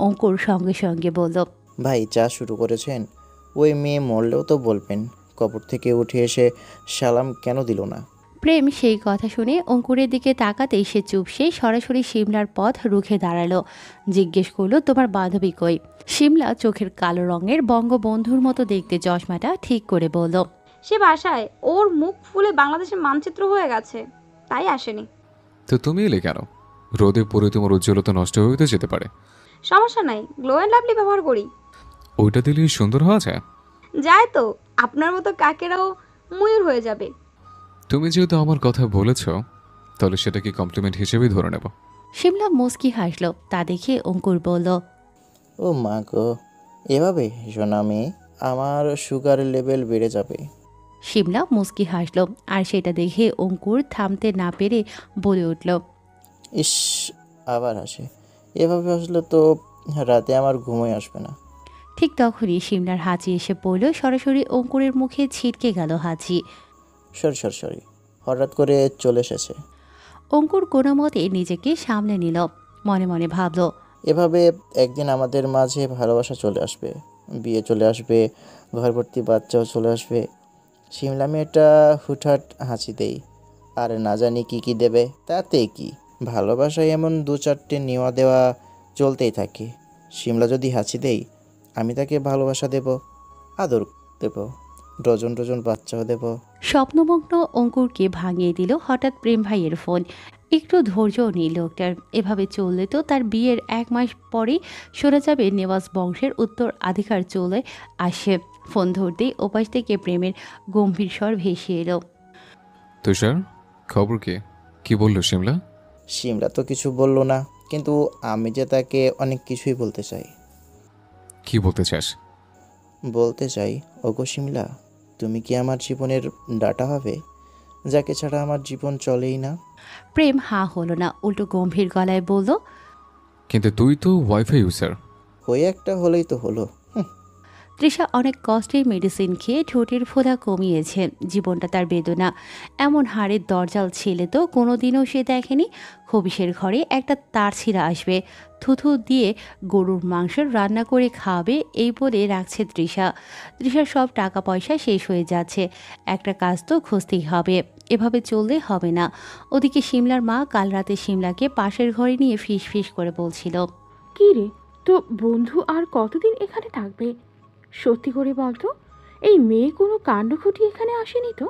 অঙ্কুর সঙ্গে সঙ্গে বলল, ভাই চা শুরু করেছেন? ওই মেয়ে মরলেও তো বলবেন। কবর থেকে উঠে এসে সালাম কেন দিল না? প্রেম সেই কথা শুনে অঙ্কুরের দিকে তাকাতেই সে চুপসে সরাসরি সিমলার পথ রুখে দাঁড়ালো। জিজ্ঞেস করলো, তোমার বান্ধবী কই? সিমলা চোখের কালো রঙের বঙ্গবন্ধুর মতো দেখতে চশমাটা ঠিক করে বলল, সে বাসায়, ওর মুখ ফুলে বাংলাদেশের মানচিত্র হয়ে গেছে, তাই আসেনি। তো তুমি এলে কেন? রোদে পড়ে তোমার উজ্জ্বলতা নষ্ট হয়ে যেতে পারে। সমস্যা নাই, গ্লো অ্যান্ড লাভলি ব্যবহার করি। ওইটা দিলে সুন্দর হওয়া যায়। যায় তো, আপনার মতো কাকেরাও ময়ূর হয়ে যাবে। তুমি যেহেতু আমার কথা বলেছ, তাহলে সেটা কি কমপ্লিমেন্ট হিসেবেই ধরে নেব। সিমলা মুস্কি হাসলো। তা দেখে অঙ্কুর বলল, ও মা গো, এভাবে শোনা মেয়ে, আমার সুগার লেভেল বেড়ে যাবে। সিমলা মুস্কি হাসলো, আর সেটা দেখে অঙ্কুর থামতে না পেরে বলে উঠল, ইস, আবার হাসে। এভাবে আসলে তো রাতে আমার ঘুমোই আসবে না। ঠিক তখনই সিমলার হাঁচি এসে পড়ল। সরাসরি অঙ্কুরের মুখে ছিটকে গেল হাঁচি। সরি, হঠাৎ করে চলে এসেছে। অঙ্কুর কোনো মতে নিজেকে সামলে নিল। মনে মনে ভাবল, এভাবে একদিন আমাদের মাঝে ভালোবাসা চলে আসবে, বিয়ে চলে আসবে, ঘর ভর্তি বাচ্চাও চলে আসবে। সিমলা মেয়েটা হুটহাট হাসি দেই, আর না জানি কি দেবে, তাতে কি? ভালোবাসায় এমন 2-4টে নেওয়া দেওয়া চলতেই থাকে। সিমলা যদি হাসি দেই, আমি তাকে ভালোবাসা দেব, আদর দেব, ডজন ডজন বাচ্চাও দেব। স্বপ্নমগ্ন অঙ্কুরকে ভাঙিয়ে দিল হঠাৎ প্রেম ভাইয়ের ফোন। একটু ধৈর্য নেই লোকটার। এভাবে চললে তো তার বিয়ের 1 মাস পরেই শোনা যাবে নেওয়াজ বংশের উত্তরাধিকার চলে আসে। ফোন ধরতেই ওপাশ থেকে প্রেমের গম্ভীর স্বর ভেসে এলো, তুষার, খবর কি বললো সিমলা? সিমলা তো কিছু বললো না, কিন্তু আমি যে তাকে অনেক কিছুই বলতে চাই। কি বলতে চাস? বলতে চাই, ওগো সিমলা, তুমি কি আমার জীবনের ডাটা হবে, যাকে ছাড়া আমার জীবন চলেই না? প্রেম হা হলো না, উল্টো গম্ভীর গলায় বলল, কিন্তু তুই তো ওয়াইফাই ইউজার। হয়ে একটা হলেই তো হলো। তৃষা অনেক কষ্টের মেডিসিন খেয়ে ঠোঁটের ফোলা কমিয়েছে। জীবনটা তার বেদনা। এমন হাড়ের দরজাল ছেলে তো কোনোদিনও সে দেখেনি। খবিশের ঘরে একটা তার ছিঁড়া আসবে, থুথু দিয়ে গরুর মাংস রান্না করে খাওয়াবে, এই বলে রাখছে তৃষার সব টাকা পয়সা শেষ হয়ে যাচ্ছে। একটা কাজ তো খুঁজতেই হবে, এভাবে চললে হবে না। ওদিকে সিমলার মা কাল রাতে সিমলাকে পাশের ঘরে নিয়ে ফিস করে বলছিল, কি রে, তো বন্ধু আর কতদিন এখানে থাকবে? সত্যি করে বলতো, এই মেয়ে কোনো কাণ্ড ঘটিয়ে এখানে আসেনি তো?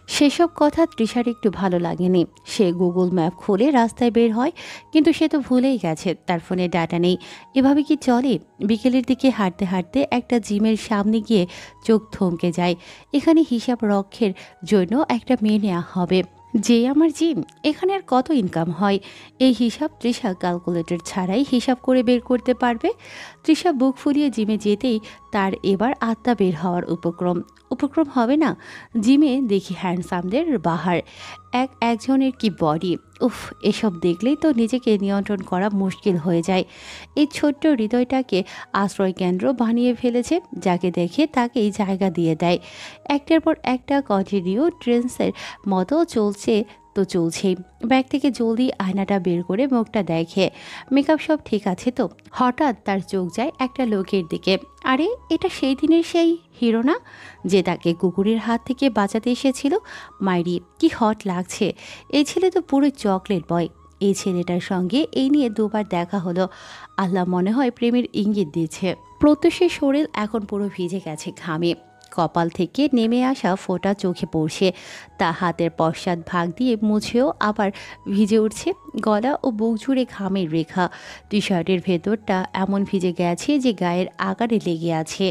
সেসব কথা তৃষার একটু ভালো লাগেনি। সে গুগল ম্যাপ খুলে রাস্তায় বের হয়, কিন্তু সে তো ভুলেই গেছে তার ফোনে ডাটা নেই। এভাবে কি চলে? বিকেলের দিকে হাঁটতে হাঁটতে একটা জিমের সামনে গিয়ে চোখ থমকে যায়। এখানে হিসাব রক্ষের জন্য একটা মেয়ে নেওয়া হবে। যে আমার জিম, এখানে আর কত ইনকাম হয় এই হিসাব তৃষা ক্যালকুলেটর ছাড়াই হিসাব করে বের করতে পারবে। তৃষা বুক ফুলিয়ে জিমে যেতেই তার এবার আত্মা বের হওয়ার উপক্রম হবে না। জিমে দেখি হ্যান্ডসামদের বাহার, একজনের কি বডি, উফ, এসব দেখলেই তো নিজেকে নিয়ন্ত্রণ করা মুশকিল হয়ে যায়। এই ছোট্ট হৃদয়টাকে আশ্রয় কেন্দ্র বানিয়ে ফেলেছে, যাকে দেখে তাকেই জায়গা দিয়ে দেয়। একটার পর একটা কন্টিনিউ ট্রেন্সের মতো চলছে তো চলছেই। ব্যাগ থেকে জলদি আয়নাটা বের করে মুখটা দেখে মেকআপ সব ঠিক আছে তো। হঠাৎ তার চোখ যায় একটা লোকের দিকে। আরে, এটা সেই দিনের সেই হিরো না, যে তাকে কুকুরের হাত থেকে বাঁচাতে এসেছিল? মাইরি, কি হট লাগছে! এই ছেলে তো পুরো চকলেট বয়। এই ছেলেটার সঙ্গে এই নিয়ে দুবার দেখা হলো। আল্লাহ মনে হয় প্রেমের ইঙ্গিত দিচ্ছে। প্রত্যুষের শরীর এখন পুরো ভিজে গেছে ঘামে। কপাল থেকে নেমে আসা ফোঁটা চোখে পড়ছে। তা হাতের পশ্চাৎ ভাগ দিয়ে মুছেও আবার ভিজে উঠছে। গলা ও বুক জুড়ে ঘামের রেখা। টি শার্টের ভেতরটা এমন ভিজে গেছে যে গায়ের আকারে লেগে আছে।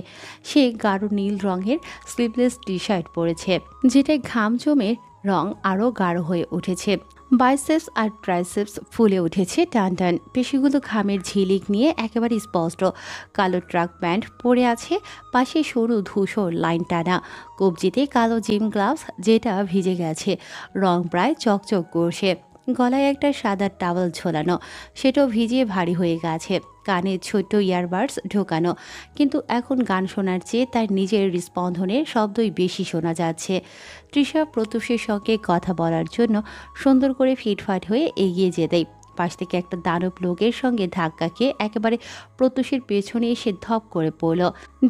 সে গাঢ় নীল রঙের স্লিভলেস টি শার্ট পরেছে, যেটায় ঘাম জমে রং আরও গাঢ় হয়ে উঠেছে। বাইসেপস আর ট্রাইসেপস ফুলে উঠেছে টান টান। পেশিগুলো ঘামের ঝিলিক নিয়ে একেবারে স্পষ্ট। কালো ট্রাক প্যান্ট পরে আছে, পাশে সরু ধূসর লাইন টানা। কবজিতে কালো জিম গ্লাভস, যেটা ভিজে গেছে, রং প্রায় চকচক করছে। গলায় একটা সাদা টাওয়েল ঝোলানো, সেটাও ভিজিয়ে ভারী হয়ে গেছে। কানে ছোট্ট ইয়ারবাডস ঢোকানো, কিন্তু এখন গান শোনার চেয়ে তার নিজের হৃস্পন্দনের শব্দই বেশি শোনা যাচ্ছে। তৃষা প্রত্যুষের সঙ্গে কথা বলার জন্য সুন্দর করে ফিটফাট হয়ে এগিয়ে যেতেই পাশ থেকে একটা দানব লোকের সঙ্গে ধাক্কা খেয়ে একেবারে প্রত্যুষের পেছনে এসে ধপ করে পড়ল।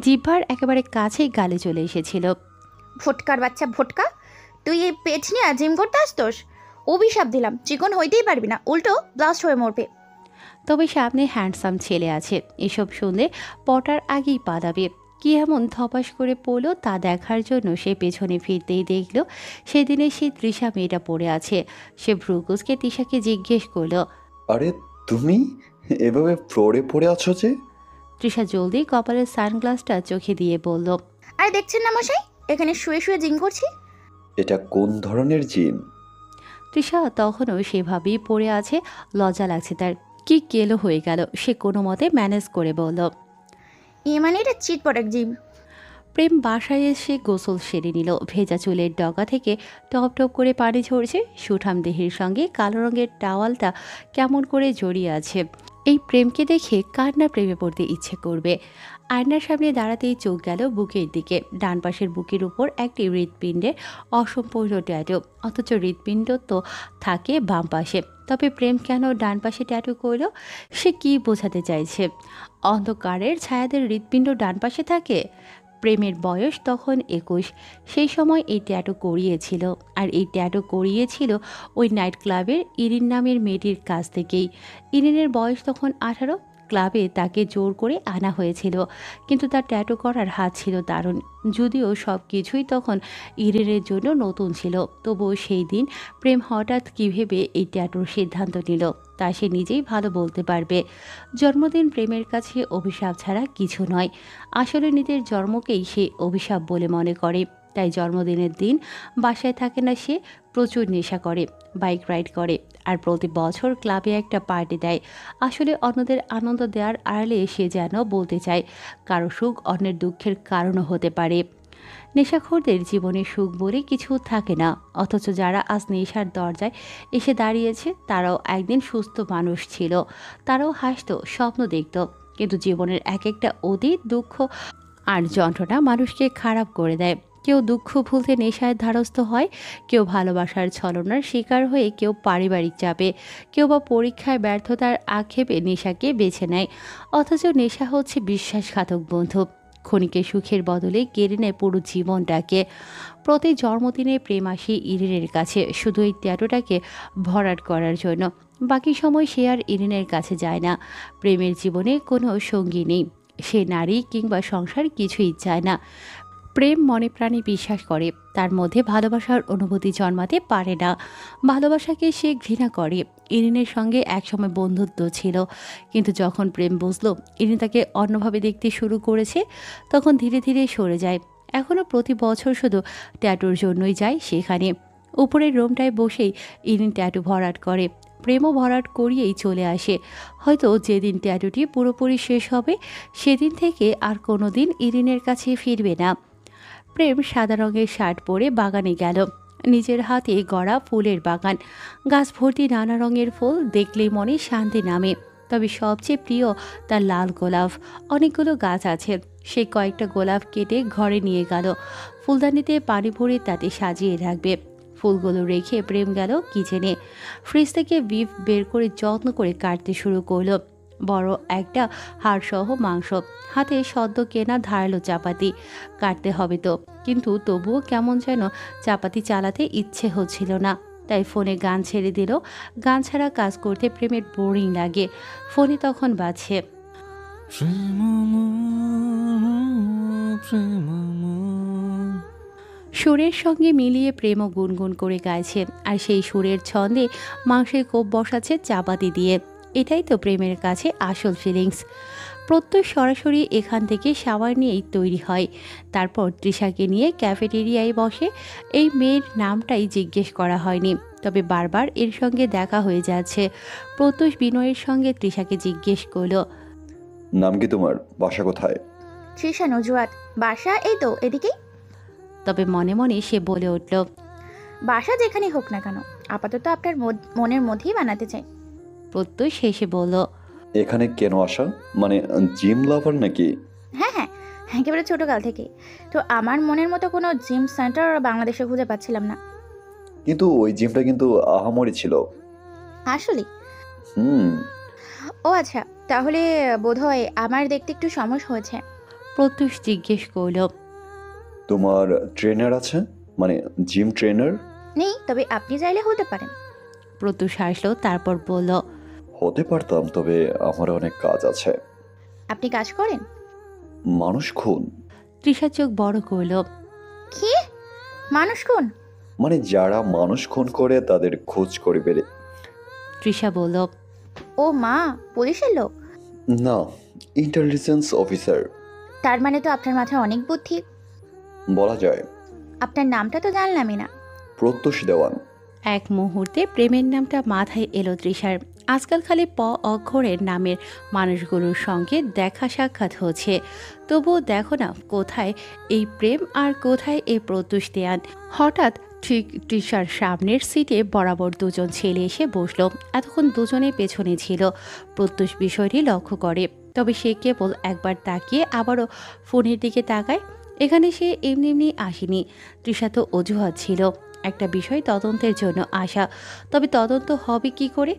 জিহ্বার একেবারে কাছেই গালে চলে এসেছিল। ভোটকার বাচ্চা ভোটকা, তুই এই পেট নিয়ে জিম করতে আসতোস? অভিশাপ দিলাম, চিকন হইতেই পারবি না, উল্টো ব্লাস্ট হয়ে মরবে। তবে সামনে হ্যান্ডসাম ছেলে আছে, এসব শুনলে পটার আগেই পালাবে। কি এমন ধপাস করে পড়লো তা দেখার জন্য সে পেছনে ফিরতেই দেখল সেদিনে সেই তৃষা মেয়েটা পড়ে আছে। সে ভ্রুকুসকে তৃষাকে জিজ্ঞেস করলো, আরে তুমি এভাবে ফ্লোরে পড়ে আছো যে? তৃষা জলদি কপালের সানগ্লাসটা চোখে দিয়ে বলল, আরে দেখছেন না মশাই, এখানে শুয়ে শুয়ে জিম করছি। এটা কোন ধরনের জিম? তৃষা তখনও সেভাবেই পড়ে আছে। লজ্জা লাগছে তার, কি কেলো হয়ে গেল। সে কোনো মতে ম্যানেজ করে বলল, মানে এটা চিট পটাক জিম। প্রেম বাসায় এসে গোসল সেরে নিল। ভেজা চুলের ডগা থেকে টপ টপ করে পানি ঝরছে। সুঠাম দেহের সঙ্গে কালো রঙের টাওয়ালটা কেমন করে জড়িয়ে আছে। এই প্রেমকে দেখে কার না প্রেমে পড়তে ইচ্ছে করবে। আয়নার সামনে দাঁড়াতেই চোখ গেল বুকের দিকে। ডান পাশের বুকের উপর একটি হৃৎপিণ্ডের অসম্পূর্ণ ট্যাটু, অথচ হৃৎপিণ্ড তো থাকে বাম পাশে। তবে প্রেম কেন ডান পাশে ট্যাটু করল? সে কি বোঝাতে চাইছে? অন্ধকারের ছায়াদের হৃৎপিণ্ড ডান পাশে থাকে? প্রেমের বয়স তখন 21। সেই সময় এই ট্যাটু করিয়েছিল, আর এই ট্যাটু করিয়েছিল ওই নাইট ক্লাবের ইরিন নামের মেয়েটির কাছ থেকেই। ইরিনের বয়স তখন 18। ক্লাবে তাকে জোর করে আনা হয়েছিল, কিন্তু তার ট্যাটু করার হাত ছিল দারুণ। যদিও সব কিছুই তখন ইরিনের জন্য নতুন ছিল, তবুও সেই দিন প্রেম হঠাৎ কী ভেবে এই ট্যাটুর সিদ্ধান্ত নিল তা সে নিজেই ভালো বলতে পারবে। জন্মদিন প্রেমের কাছে অভিশাপ ছাড়া কিছু নয়। আসলে নিজের জন্মকেই সে অভিশাপ বলে মনে করে। তাই জন্মদিনের দিন বাসায় থাকে না সে, প্রচুর নেশা করে, বাইক রাইড করে, আর প্রতি বছর ক্লাবে একটা পার্টি দেয়। আসলে অন্যদের আনন্দ দেওয়ার আড়ালে সে যেন বলতে চায় কারো সুখ অন্যের দুঃখের কারণও হতে পারে। নেশাখোরদের জীবনে সুখ বলে কিছু থাকে না, অথচ যারা আজ নেশার দরজায় এসে দাঁড়িয়েছে তারাও একদিন সুস্থ মানুষ ছিল। তারাও হাসত, স্বপ্ন দেখত, কিন্তু জীবনের এক একটা অতীত দুঃখ আর যন্ত্রণা মানুষকে খারাপ করে দেয়। কেউ দুঃখ ভুলতে নেশায় ধারস্থ হয়, কেউ ভালোবাসার ছলনার শিকার হয়ে, কেউ পারিবারিক চাপে, কেউ বা পরীক্ষায় ব্যর্থতার আক্ষেপে নেশাকে বেছে নেয়। অথচ নেশা হচ্ছে বিশ্বাসঘাতক বন্ধু, ক্ষণিকের সুখের বদলে কেড়ে নেয় পুরো জীবনটাকে। প্রতি জন্মদিনে প্রেম আসে ইরিনের কাছে শুধু এই ট্যাটুটাকে ভরাট করার জন্য। বাকি সময় সে আর ইরিনের কাছে যায় না। প্রেমের জীবনে কোনো সঙ্গী নেই, সে নারী কিংবা সংসার কিছুই চায় না। প্রেম মনে প্রাণে বিশ্বাস করে তার মধ্যে ভালোবাসার অনুভূতি জন্মাতে পারে না। ভালোবাসাকে সে ঘৃণা করে। ইরিনের সঙ্গে একসময় বন্ধুত্ব ছিল, কিন্তু যখন প্রেম বুঝলো ইরিন তাকে অন্যভাবে দেখতে শুরু করেছে, তখন ধীরে ধীরে সরে যায়। এখনও প্রতি বছর শুধু ট্যাটুর জন্যই যায় সেখানে। উপরের রুমটায় বসেই ইরিন ট্যাটু ভরাট করে। প্রেমও ভরাট করিয়েই চলে আসে। হয়তো যেদিন ট্যাটুটি পুরোপুরি শেষ হবে সেদিন থেকে আর কোনো দিন ইরিনের কাছে ফিরবে না। প্রেম সাদা রঙের শার্ট পরে বাগানে গেল। নিজের হাতে গড়া ফুলের বাগান, গাছ ভর্তি নানা রঙের ফুল, দেখলেই মনে শান্তি নামে। তবে সবচেয়ে প্রিয় তার লাল গোলাপ। অনেকগুলো গাছ আছে। সে কয়েকটা গোলাপ কেটে ঘরে নিয়ে গেল। ফুলদানিতে পানি ভরে তাতে সাজিয়ে রাখবে। ফুলগুলো রেখে প্রেম গেল কিচেনে। ফ্রিজ থেকে বিফ বের করে যত্ন করে কাটতে শুরু করলো। বড় একটা হাড়সহ মাংস, হাতে সদ্য কেনা ধারালো চাপাতি। কাটতে হবে তো, কিন্তু তবুও কেমন যেন চাপাতি চালাতে ইচ্ছে হচ্ছিল না। তাই ফোনে গান ছেড়ে দিল। গান ছাড়া কাজ করতে প্রেমের বোরিং লাগে। ফোনে তখন বাজছে সুরের সঙ্গে মিলিয়ে প্রেমও গুনগুন করে গাইছে, আর সেই সুরের ছন্দে মাংসের কোপ বসাচ্ছে চাপাতি দিয়ে। এটাই তো প্রেমের কাছে আসল ফিলিংস। প্রত্যেক সরাসরি এখান থেকে শাওয়ার নিয়েই তৈরি হয়। তারপর তৃষাকে নিয়ে ক্যাফেটেরিয়ায় বসে। এই মেয়ের নামটাই জিজ্ঞেস করা হয়নি, তবে বারবার এর সঙ্গে দেখা হয়ে যাচ্ছে। প্রত্যুষ বিনয়ের সঙ্গে তৃষাকে জিজ্ঞেস করলো, নাম কি তোমার? বাসা কোথায়? তৃষা নজুয়াত। বাসা এই তো এদিকেই। তবে মনে মনে সে বলে উঠল, বাসা যেখানে হোক না কেন, আপাতত আপনার মনের মধ্যেই বানাতে চাই। প্রত্যুষ শেষে বলল, এখানে কেন আসা? মানে জিম লাভার নাকি? হ্যাঁ হ্যাঁ, একেবারে ছোটকাল থেকে। তো আমার মনের মতো কোনো জিম সেন্টার বাংলাদেশে খুঁজে পাচ্ছিলাম না। কিন্তু ওই জিমটা কিন্তু আহামরি ছিল। আসলে হুম। ও আচ্ছা, তাহলে বোধহয় আমার দেখতে একটু সমস্যা হয়েছে। প্রত্যুষ জিজ্ঞেস করল, তোমার ট্রেনার আছে? মানে জিম ট্রেনার? নেই, তবে আপনি চাইলে হতে পারেন। প্রত্যুষ হাসলো, তারপর বলল, হতে পারতাম, তবে আমার অনেক কাজ আছে। আপনি কাজ করেন? মানুষ খুন। তৃষা চোখ বড় করল, কি মানুষ কোন? মানে যারা মানুষ খুন করে তাদের খোঁজ করে বেড়ে। তৃষা বলল, ও মা, পুলিশের লোক? না, ইন্টেলিজেন্স অফিসার। তার মানে তো আপনার মাথায় অনেক বুদ্ধি। বলা যায়। আপনার নামটা তো জানলামই না। প্রত্যুষ দেওয়ান। এক মুহূর্তে প্রেমের নামটা মাথায় এলো তৃষার। আজকাল খালি প অক্ষরের নামের মানুষগুলোর সঙ্গে দেখা সাক্ষাৎ হচ্ছে। তবুও দেখো না, কোথায় এই প্রেম আর কোথায় এই প্রত্যুষ দেয়ান। হঠাৎ ঠিক তৃষার সামনের সিটে বরাবর দুজন ছেলে এসে বসলো। এতক্ষণ দুজনের পেছনে ছিল। প্রত্যুষ বিষয়টি লক্ষ্য করে, তবে সে কেবল একবার তাকিয়ে আবারও ফোনের দিকে তাকায়। এখানে সে এমনি এমনি আসেনি। তৃষা তো অজুহাত ছিল, একটা বিষয় তদন্তের জন্য আসা। তবে তদন্ত হবে কি করে?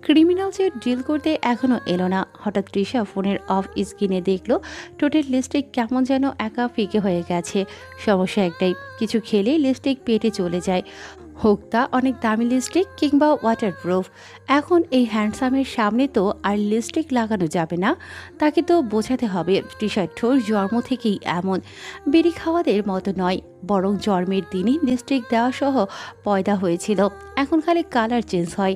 ক্রিমিনালসের ডিল করতে এখনও এলো না। হঠাৎ তৃষা ফোনের অফ স্ক্রিনে দেখলো টোটাল লিপস্টিক কেমন যেন একা ফিকে হয়ে গেছে। সমস্যা একটাই, কিছু খেলেই লিপস্টিক পেটে চলে যায়, হোক তা অনেক দামি লিপস্টিক কিংবা ওয়াটারপ্রুফ। এখন এই হ্যান্ডসামের সামনে তো আর লিপস্টিক লাগানো যাবে না। তাকে তো বোঝাতে হবে তৃষার ঠোঁট জন্ম থেকেই এমন, বিড়ি খাওয়াদের মতো নয়, বরং জন্মের দিনই লিপস্টিক দেওয়া সহ পয়দা হয়েছিল। এখন খালি কালার চেঞ্জ হয়।